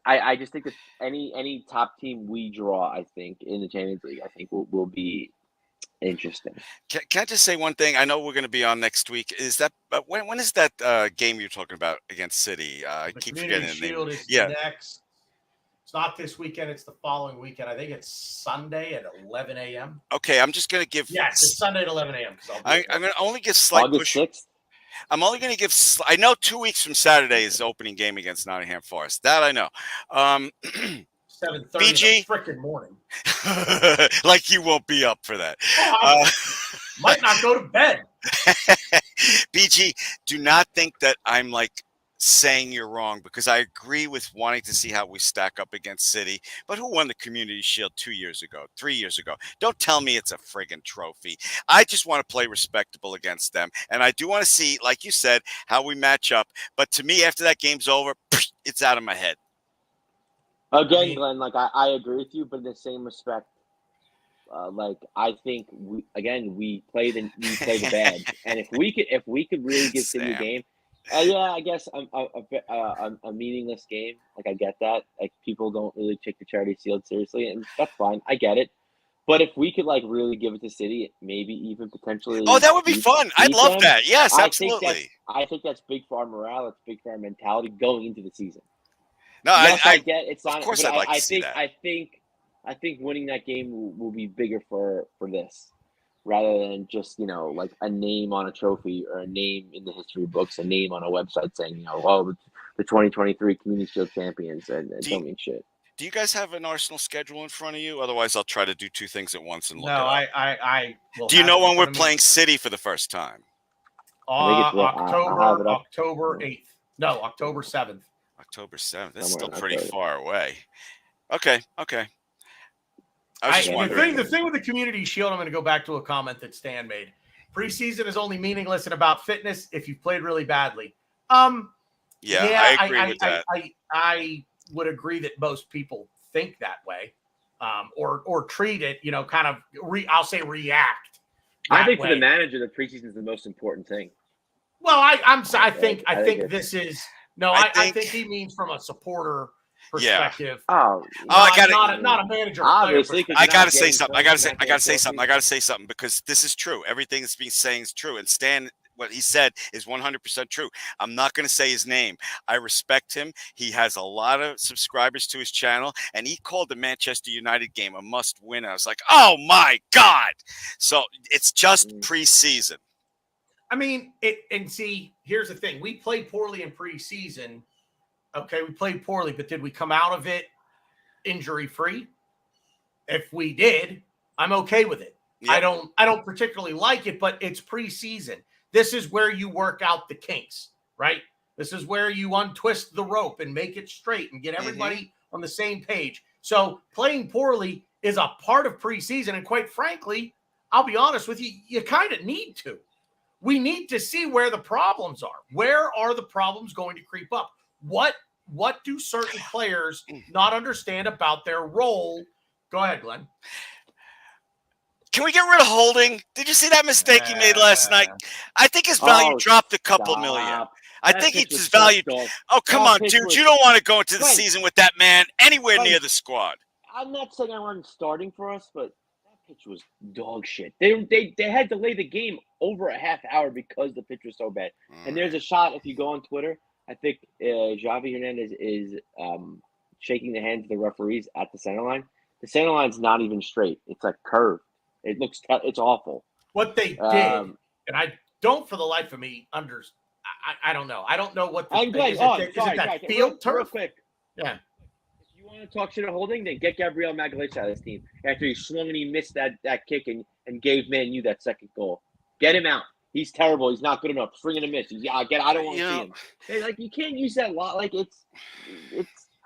I just think that any top team we draw, I think, in the Champions League, I think will be interesting. Can I just say one thing? I know we're going to be on next week. Is that when is that game you're talking about against City? I keep forgetting the name. Is next. It's not this weekend. It's the following weekend. I think it's Sunday at 11 a.m. Okay, I'm just going to give. Yes, it's Sunday at 11 a.m. I'm going to only give slight August push. 6th? I'm only going to give. I know 2 weeks from Saturday is the opening game against Nottingham Forest. That I know. 7:30 BG? freaking morning. Like you won't be up for that. Might not go to bed. BG, do not think that I'm saying you're wrong, because I agree with wanting to see how we stack up against City. But who won the Community Shield 2 years ago, 3 years ago? Don't tell me it's a friggin' trophy. I just want to play respectable against them. And I do want to see, like you said, how we match up. But to me, after that game's over, it's out of my head. Again, Glenn, I agree with you, but in the same respect, I think we play the badge, and if we could really give City a game, I guess a meaningless game. I get that. People don't really take the Charity Shield seriously, and that's fine. I get it. But if we could really give it to City, maybe even potentially. Oh, that would be fun. I'd love that. Yes, absolutely. I think that's big for our morale. It's big for our mentality going into the season. No, yes, I get it's of not. Course, I'd like to see that. I think winning that game will be bigger for this, rather than just a name on a trophy or a name in the history books, a name on a website saying the 2023 Community Shield champions, and don't mean shit. Do you guys have an Arsenal schedule in front of you? Otherwise, I'll try to do two things at once and look. No, it up. I will. Do you know when we're playing City for the first time? October 8th. No, October 7th. October 7th. That's still pretty far away. Okay. I was just wondering. The thing with the Community Shield, I'm going to go back to a comment that Stan made. Preseason is only meaningless and about fitness if you've played really badly. I agree with that. I would agree that most people think that way, or treat it, kind of. I'll say react. I think for the manager, the preseason is the most important thing. Well, I think this is no. I think he means from a supporter perspective. Yeah. Not a manager. Obviously, I gotta say something. I gotta say something because this is true. Everything that's being saying is true, and Stan, what he said is 100% true. I'm not going to say his name. I respect him. He has a lot of subscribers to his channel, and he called the Manchester United game a must-win. I was like, oh my God. So it's just preseason. I mean, here's the thing. We played poorly in preseason. Okay, we played poorly, but did we come out of it injury-free? If we did, I'm okay with it. Yep. I don't particularly like it, but it's preseason. This is where you work out the kinks, right? This is where you untwist the rope and make it straight and get everybody on the same page. So playing poorly is a part of preseason. And quite frankly, I'll be honest with you, you kind of need to. We need to see where the problems are. Where are the problems going to creep up? What do certain players not understand about their role? Go ahead, Glenn. Can we get rid of Holding? Did you see that mistake he made last night? I think his value dropped a couple million. I think his value. Oh, come on, dude. You don't want to go into the season with that man anywhere near the squad. I'm not saying I want him starting for us, but that pitch was dog shit. They had to delay the game over a half hour because the pitch was so bad. And there's a shot, if you go on Twitter, I think Javi Hernandez is shaking the hands of the referees at the center line. The center line's not even straight. It's like curved. It looks it's awful. What they did, and I don't for the life of me I don't know. I don't know what the is it field turf? Real quick. Yeah. If you want to talk shit at Holding, then get Gabriel Magalhaes out of this team after he swung and he missed that kick and gave Man U that second goal. Get him out. He's terrible. He's not good enough. Swing and a miss. I don't want to see him. Hey, like, you can't use that lot. Like, it's.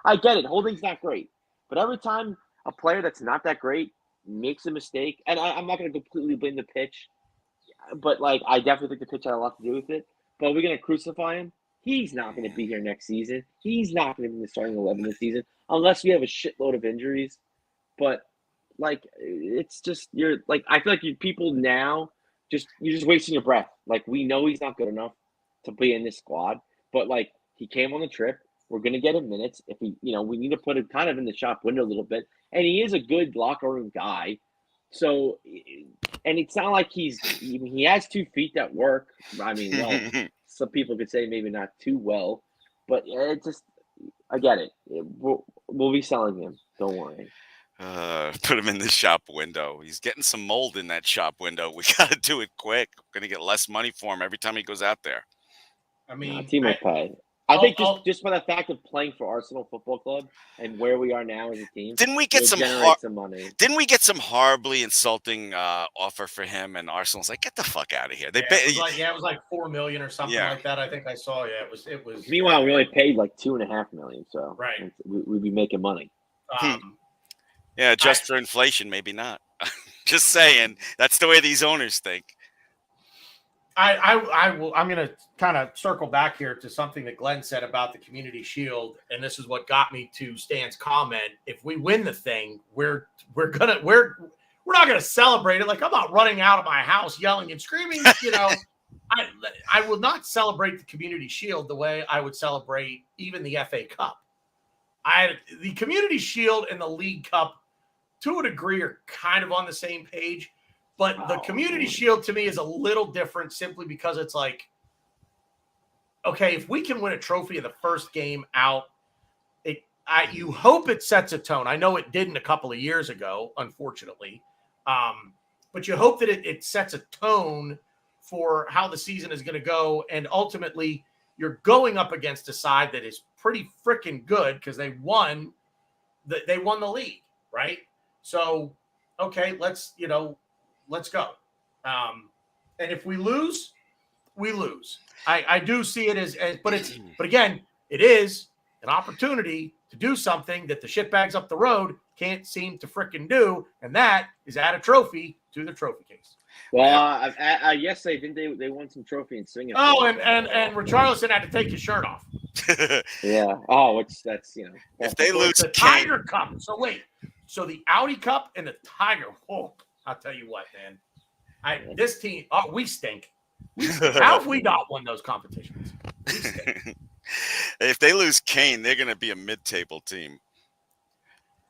I get it. Holding's not great, but every time a player that's not that great makes a mistake, and I'm not going to completely blame the pitch, but like I definitely think the pitch had a lot to do with it. But we're going to crucify him. He's not going to be here next season. He's not going to be in the starting 11 this season unless we have a shitload of injuries. But like, it's just I feel like people now you're just wasting your breath. Like, we know he's not good enough to be in this squad, but like, he came on the trip. We're going to get him minutes. If we need to put him kind of in the shop window a little bit. And he is a good locker room guy. So, and it's not like he has 2 feet that work. I mean, well, some people could say maybe not too well, but I get it. We'll be selling him. Don't worry. Put him in the shop window. He's getting some mold in that shop window. We got to do it quick. We're going to get less money for him every time he goes out there. I mean, team will pay. I think just by the fact of playing for Arsenal Football Club and where we are now as a team, didn't we get some money? Didn't we get some horribly insulting offer for him? And Arsenal's like, get the fuck out of here. It was like $4 million or something like that. I think I saw. Yeah, it was. Meanwhile, we only paid like $2.5 million, so right, we'd be making money. Yeah, just for inflation, maybe not. Just saying, that's the way these owners think. I'm going to kind of circle back here to something that Glenn said about the Community Shield, and this is what got me to Stan's comment. If we win the thing, we're not going to celebrate it. Like, I'm not running out of my house yelling and screaming. I will not celebrate the Community Shield the way I would celebrate even the FA Cup. The Community Shield and the League Cup, to a degree, are kind of on the same page. But the Community Shield to me is a little different simply because it's like, okay, if we can win a trophy in the first game out, you hope it sets a tone. I know it didn't a couple of years ago, unfortunately. But you hope that it sets a tone for how the season is going to go. And ultimately, you're going up against a side that is pretty freaking good because they won the league, right? So, okay, let's go. And if we lose, we lose. I do see it as but again, it is an opportunity to do something that the shitbags up the road can't seem to frickin' do, and that is add a trophy to the trophy case. Well, yesterday they won some trophy in Singapore. Oh, and Richarlison had to take his shirt off. Yeah. Oh, that's if they lose the Tiger Cup. So wait. So the Audi Cup and the Tiger. Oh, I'll tell you what, man. This team, we stink. How have we not won those competitions? We stink. If they lose Kane, they're going to be a mid-table team.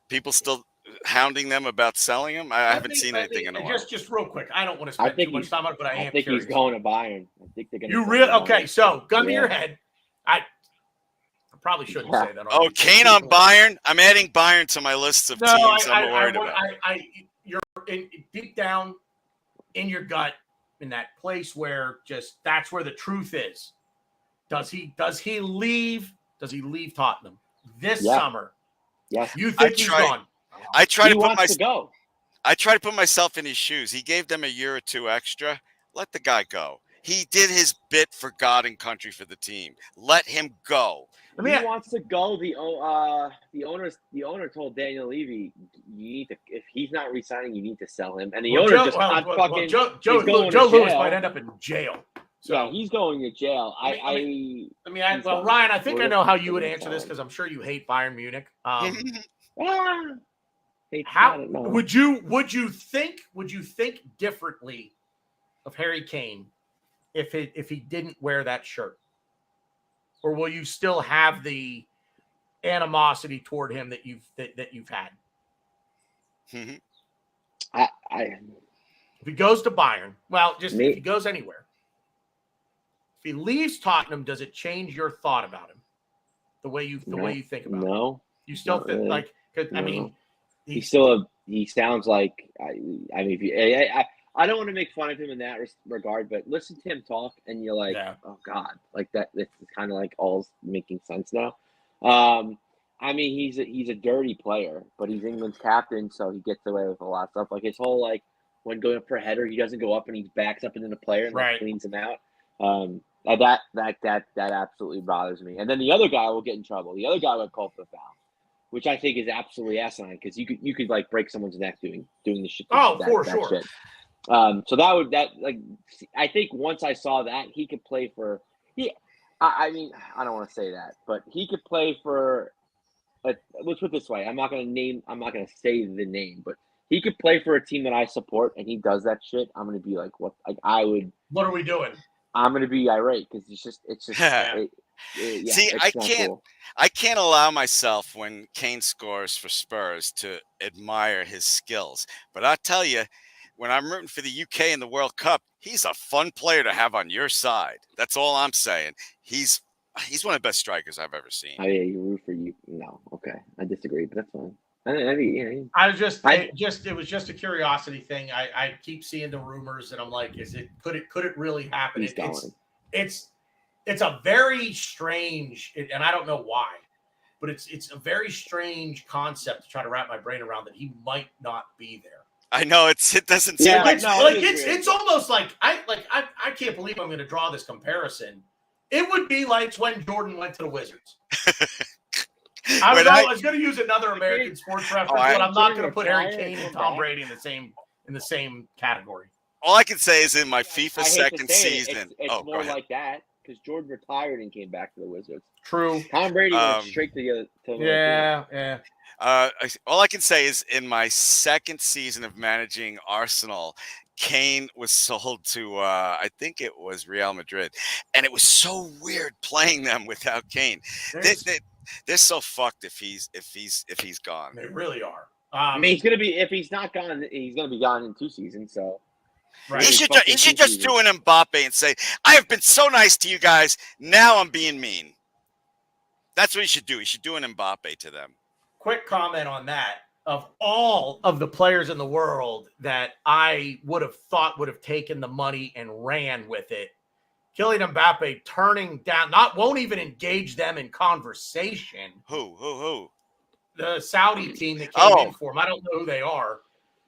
People still hounding them about selling him? I haven't seen anything in a while. Just real quick. I don't want to spend too much time on it, but I am curious. He's going to Bayern. I think they're going to. You really? Okay, so gun to your head. I probably shouldn't say that. Oh, Kane on Bayern? I'm adding Bayern to my list of teams I'm worried about. You're deep down in your gut, in that place where that's where the truth is. Does he leave? Does he leave Tottenham this summer? Yeah. You think he's gone? I try to put myself in his shoes. He gave them a year or two extra. Let the guy go. He did his bit for God and country for the team. Let him go. He wants to go. The owner told Daniel Levy, you need to, if he's not resigning, you need to sell him. And the owner Joe Lewis might end up in jail. So yeah, he's going to jail. Ryan, I think I know how you would answer this because I'm sure you hate Bayern Munich. How would you think differently of Harry Kane if he didn't wear that shirt? Or will you still have the animosity toward him that you've had? Mhm. I If he goes to Bayern, well, just Me- if he goes anywhere. If he leaves Tottenham, does it change your thought about him? The way you think about him? no, You still not think really. like, cause, I No. mean, He sounds like I mean, if you, I don't want to make fun of him in that regard, but listen to him talk, and you're like, Yeah. oh God, like that. It's kind of like all making sense now. I mean, he's a dirty player, but he's England's captain, so he gets away with a lot of stuff. Like his whole when going up for a header, he doesn't go up and he backs up into the player and Right. cleans him out. That absolutely bothers me. And then the other guy will get in trouble. The other guy would call for the foul, which I think is absolutely asinine because you could like break someone's neck doing the shit. For sure. Shit. So I think once I saw that he could play for I mean I don't want to say that, but he could play for. Let's put it this way: I'm not going to say the name, but he could play for a team that I support, and he does that shit. I'm going to be like, what? Like I would. What are we doing? I'm going to be irate because it's just. See, it's not cool. I can't allow myself when Kane scores for Spurs to admire his skills. But I'll tell you, when I'm rooting for the UK in the World Cup, he's a fun player to have on your side. That's all I'm saying. He's one of the best strikers I've ever seen. Oh yeah, you root for you. No, okay, I disagree, but that's fine. It was just a curiosity thing. I keep seeing the rumors, and I'm like, could it really happen? It's a very strange, and I don't know why, but it's a very strange concept to try to wrap my brain around that he might not be there. I know it doesn't seem it's almost like I can't believe I'm going to draw this comparison. It would be like when Jordan went to the Wizards. I was going to use another American sports reference, but I'm not going to put Harry Kane and Tom Brady in the same category. All I can say is in my FIFA second season. It's more like that because Jordan retired and came back to the Wizards. True. Tom Brady went straight to yeah. All I can say is in my second season of managing Arsenal, Kane was sold to I think it was Real Madrid, and it was so weird playing them without Kane. They're so fucked if he's gone. They really are. I mean, if he's not gone, he's gonna be gone in 2 seasons. So right. He should just do an Mbappe and say, "I have been so nice to you guys. Now I'm being mean." That's what he should do. He should do an Mbappe to them. Quick comment on that. Of all of the players in the world that I would have thought would have taken the money and ran with it, Kylian Mbappe turning down, won't even engage them in conversation. Who? The Saudi team that came in for him. I don't know who they are,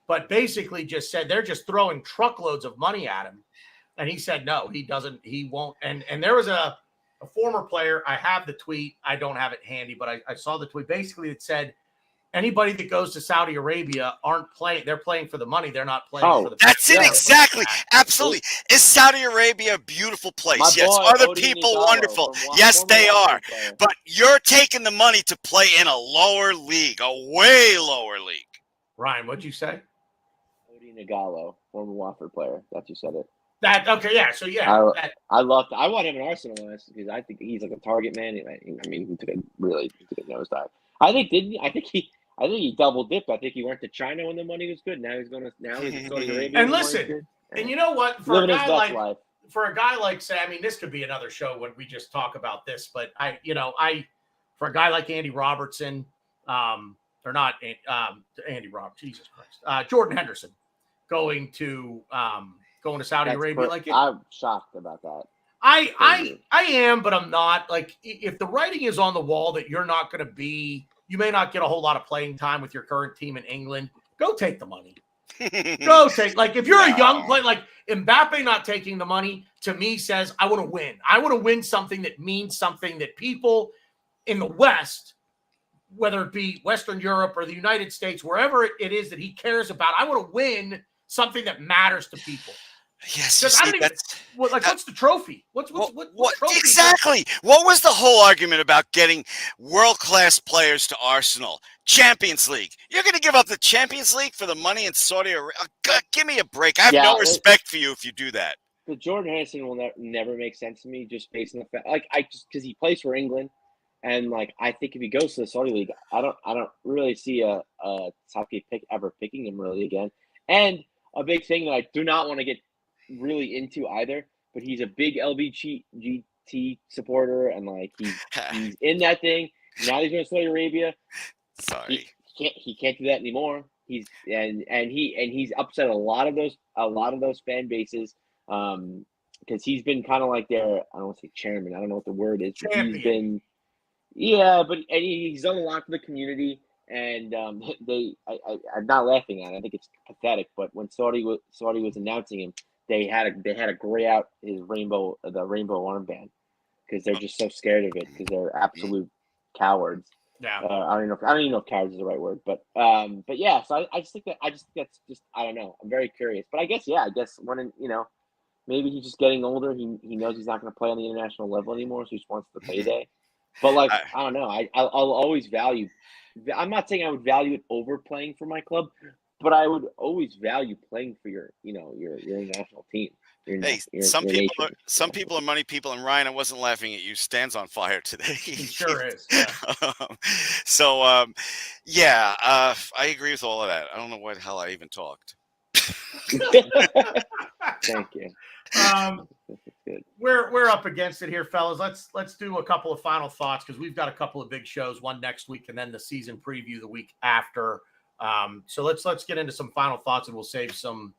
but basically just said they're just throwing truckloads of money at him. And he said, no, he won't. And there was a former player. I have the tweet. I don't have it handy, but I saw the tweet. Basically, it said, anybody that goes to Saudi Arabia aren't playing. They're playing for the money. They're not playing for the. That's it exactly. Absolutely. Is Saudi Arabia a beautiful place? Yes. Are the people wonderful? Yes, they are. But you're taking the money to play in a lower league, a way lower league. Ryan, what'd you say? Odi Nagalo, former Watford player. That's who said it. So yeah. I want him in Arsenal because I think he's like a target man. I mean, he took a nosedive. I think he double dipped. I think he went to China when the money was good. Now he's going to Saudi Arabia. And listen, and you know what? For a guy like say, I mean, this could be another show when we just talk about this. But for a guy like Andy Robertson, or not Andy Roberts, Jesus Christ, Jordan Henderson, going to Saudi Arabia. I'm shocked about that. I am, but I'm not. Like, if the writing is on the wall that you're not going to be. You may not get a whole lot of playing time with your current team in England. Go take the money. If you're a young player, like Mbappe not taking the money, to me says, I want to win. I want to win something that means something that people in the West, whether it be Western Europe or the United States, wherever it is that he cares about, I want to win something that matters to people. Yes, what's the trophy? What trophy? Exactly. What was the whole argument about getting world-class players to Arsenal? Champions League. You're going to give up the Champions League for the money in Saudi Arabia? Give me a break. I have no respect for you if you do that. The Jordan Henderson will never make sense to me just based on the fact, because he plays for England, And like, I think if he goes to the Saudi league, I don't really see a Southgate pick ever picking him really again. And a big thing that I do not want to get really into either, but he's a big LBGT supporter, and like he's in that thing. Now he's going to Saudi Arabia. Sorry. He can't do that anymore. He's upset a lot of those fan bases, because he's been kind of like their, I don't want to say chairman, I don't know what the word is, but Champion. he's been, yeah, but he's done a lot for the community, and I'm not laughing at it. I think it's pathetic. But when Saudi was announcing him, they had to gray out his the rainbow armband, because they're just so scared of it, because they're absolute cowards. Yeah. I don't even know if cowards is the right word, but yeah. So I just think that's just, I don't know. I'm very curious, but I guess when maybe he's just getting older. He knows he's not going to play on the international level anymore, so he just wants the payday. But like, I don't know. I'll always value. I'm not saying I would value it over playing for my club, but I would always value playing for your national team. Some people are money people, and Ryan, I wasn't laughing at you. Stan's on fire today. He sure is. Yeah. I agree with all of that. I don't know what the hell I even talked. Thank you. We're up against it here, fellas. Let's do a couple of final thoughts, because we've got a couple of big shows, one next week and then the season preview the week after. So let's get into some final thoughts, and we'll save some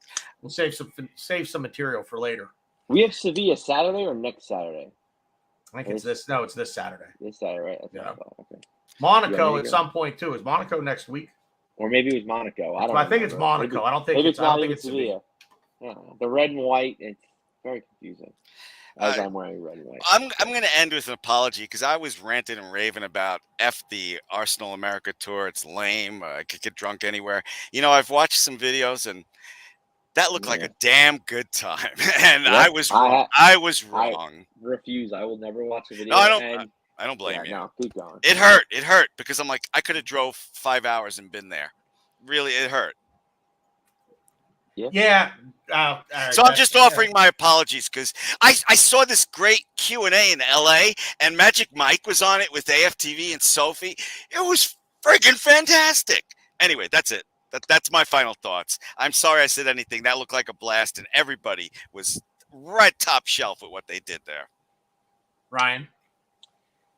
material for later. We have Sevilla Saturday or next Saturday? I think it's this. No, it's this Saturday. This Saturday, right? Yeah. Okay. Monaco at some point too. Is Monaco next week? Or maybe it was Monaco. I think it's Monaco. I don't think it's Sevilla. Yeah, the red and white. It's very confusing. I'm wearing red and white. I'm going to end with an apology, because I was ranting and raving about the Arsenal America tour. It's lame. I could get drunk anywhere. I've watched some videos, and that looked like a damn good time. And I was wrong. I refuse. I will never watch a video. No, I don't blame you. No, keep going. It hurt because I'm like, I could have drove 5 hours and been there. Really, it hurt. Yeah. So I'm just offering my apologies, because I saw this great Q&A in LA, and Magic Mike was on it with AFTV and Sophie. It was friggin' fantastic. Anyway, that's it. That's my final thoughts. I'm sorry I said anything. That looked like a blast, and everybody was right top shelf with what they did there. Ryan?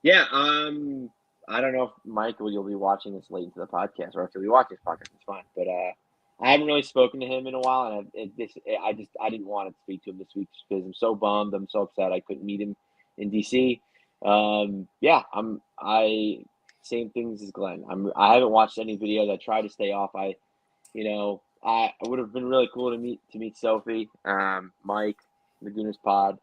Yeah, I don't know if Michael, you'll be watching this late into the podcast, or if you'll be watching this podcast, it's fine. But I haven't really spoken to him in a while, and I didn't want to speak to him this week, because I'm so bummed. I'm so upset I couldn't meet him in DC. Same things as Glenn. I haven't watched any videos. I try to stay off. I would have been really cool to meet Sophie, Mike, Laguna's Pod.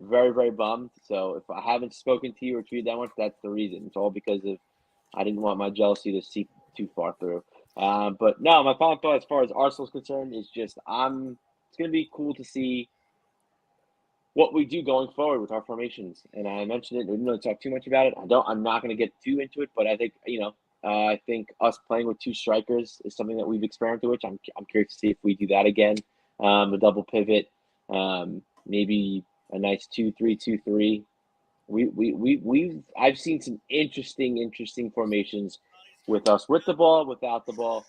Very, very bummed. So if I haven't spoken to you or tweeted that much, that's the reason. It's all because of I didn't want my jealousy to seep too far through. But no, my final thought as far as Arsenal's concerned is just it's going to be cool to see what we do going forward with our formations. And I mentioned it. We didn't really talk too much about it. I'm not going to get too into it, but I think I think us playing with two strikers is something that we've experimented with. I'm curious to see if we do that again. A double pivot, maybe a nice 2-3-2-3. I've seen some interesting formations with us with the ball, without the ball.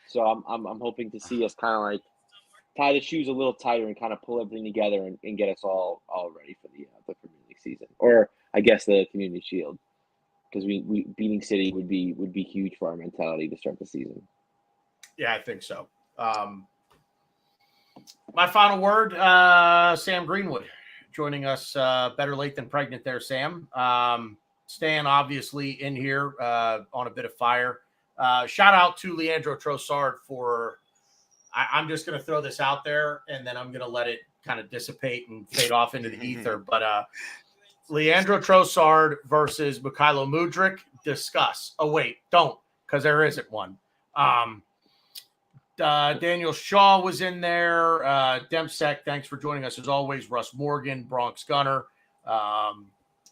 So I'm hoping to see us kind of like tie the shoes a little tighter and kind of pull everything together and get us all ready for the Premier League season, or I guess the Community Shield, because we beating City would be huge for our mentality to start the season. Yeah, I think so. My final word, Sam Greenwood joining us. Better late than pregnant there, Sam. Stan obviously in here on a bit of fire. Shout out to Leandro Trossard for I'm just going to throw this out there, and then I'm going to let it kind of dissipate and fade off into the ether. But Leandro Trossard versus Mykhailo Mudryk, discuss. Oh, wait, don't, because there isn't one. Daniel Shaw was in there. Dempsek, thanks for joining us as always. Russ Morgan, Bronx Gunner. I'll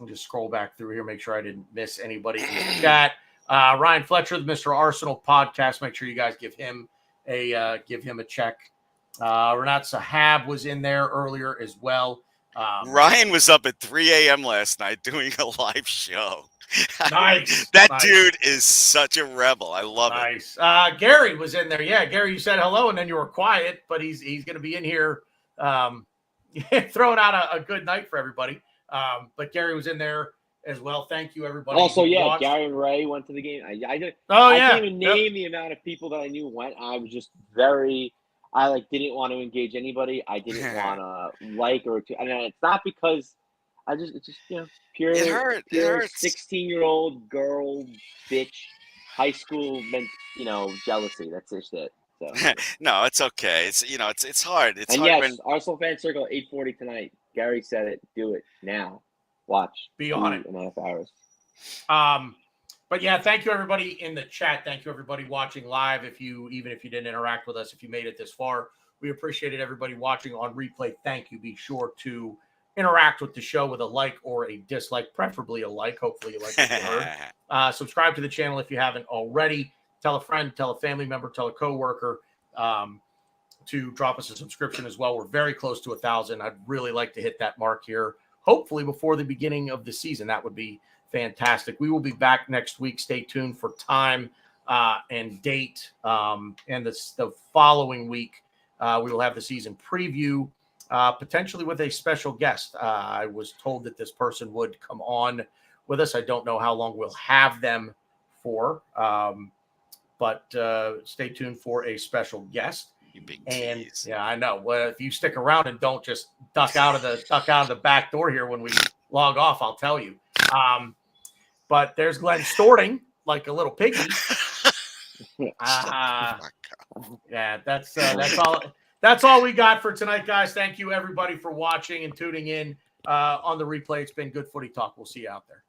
just scroll back through here, make sure I didn't miss anybody in the chat. Ryan Fletcher, the Mr. Arsenal podcast. Make sure you guys give him a check. Renat Sahab was in there earlier as well. Ryan was up at 3 a.m. last night doing a live show. Nice. That nice. dude is such a rebel. I love it. Nice. Gary was in there. Yeah, Gary, you said hello, and then you were quiet, but he's going to be in here throwing out a good night for everybody. But Gary was in there as well. Thank you, everybody. Also, Gary and Ray went to the game. I can't even name the amount of people that I knew went. I was just I didn't want to engage anybody. I didn't want to and it's not because it's just pure. It hurt. It hurts. 16-year-old girl, bitch, high school jealousy. That's just it. So. No, it's okay. It's hard. It's and hard yes, Arsenal fan circle 8:40 tonight. Gary said it. Do it now. Watch. Be on it. 2.5 hours. But yeah, thank you everybody in the chat. Thank you everybody watching live. Even if you didn't interact with us, if you made it this far, we appreciated everybody watching on replay. Thank you. Be sure to interact with the show with a like or a dislike, preferably a like. Hopefully you like what you heard. Subscribe to the channel if you haven't already. Tell a friend, tell a family member, tell a coworker to drop us a subscription as well. We're very close to 1,000. I'd really like to hit that mark here, hopefully before the beginning of the season. That would be fantastic. We will be back next week. Stay tuned for time and date. And the following week, we will have the season preview, potentially with a special guest. I was told that this person would come on with us. I don't know how long we'll have them for, but stay tuned for a special guest. You big and tease. Yeah, I know. Well, if you stick around and don't just duck out of the back door here when we log off, I'll tell you. But there's Glenn snorting like a little piggy. Yeah, that's all we got for tonight, guys. Thank you everybody for watching and tuning in on the replay. It's been good footy talk. We'll see you out there.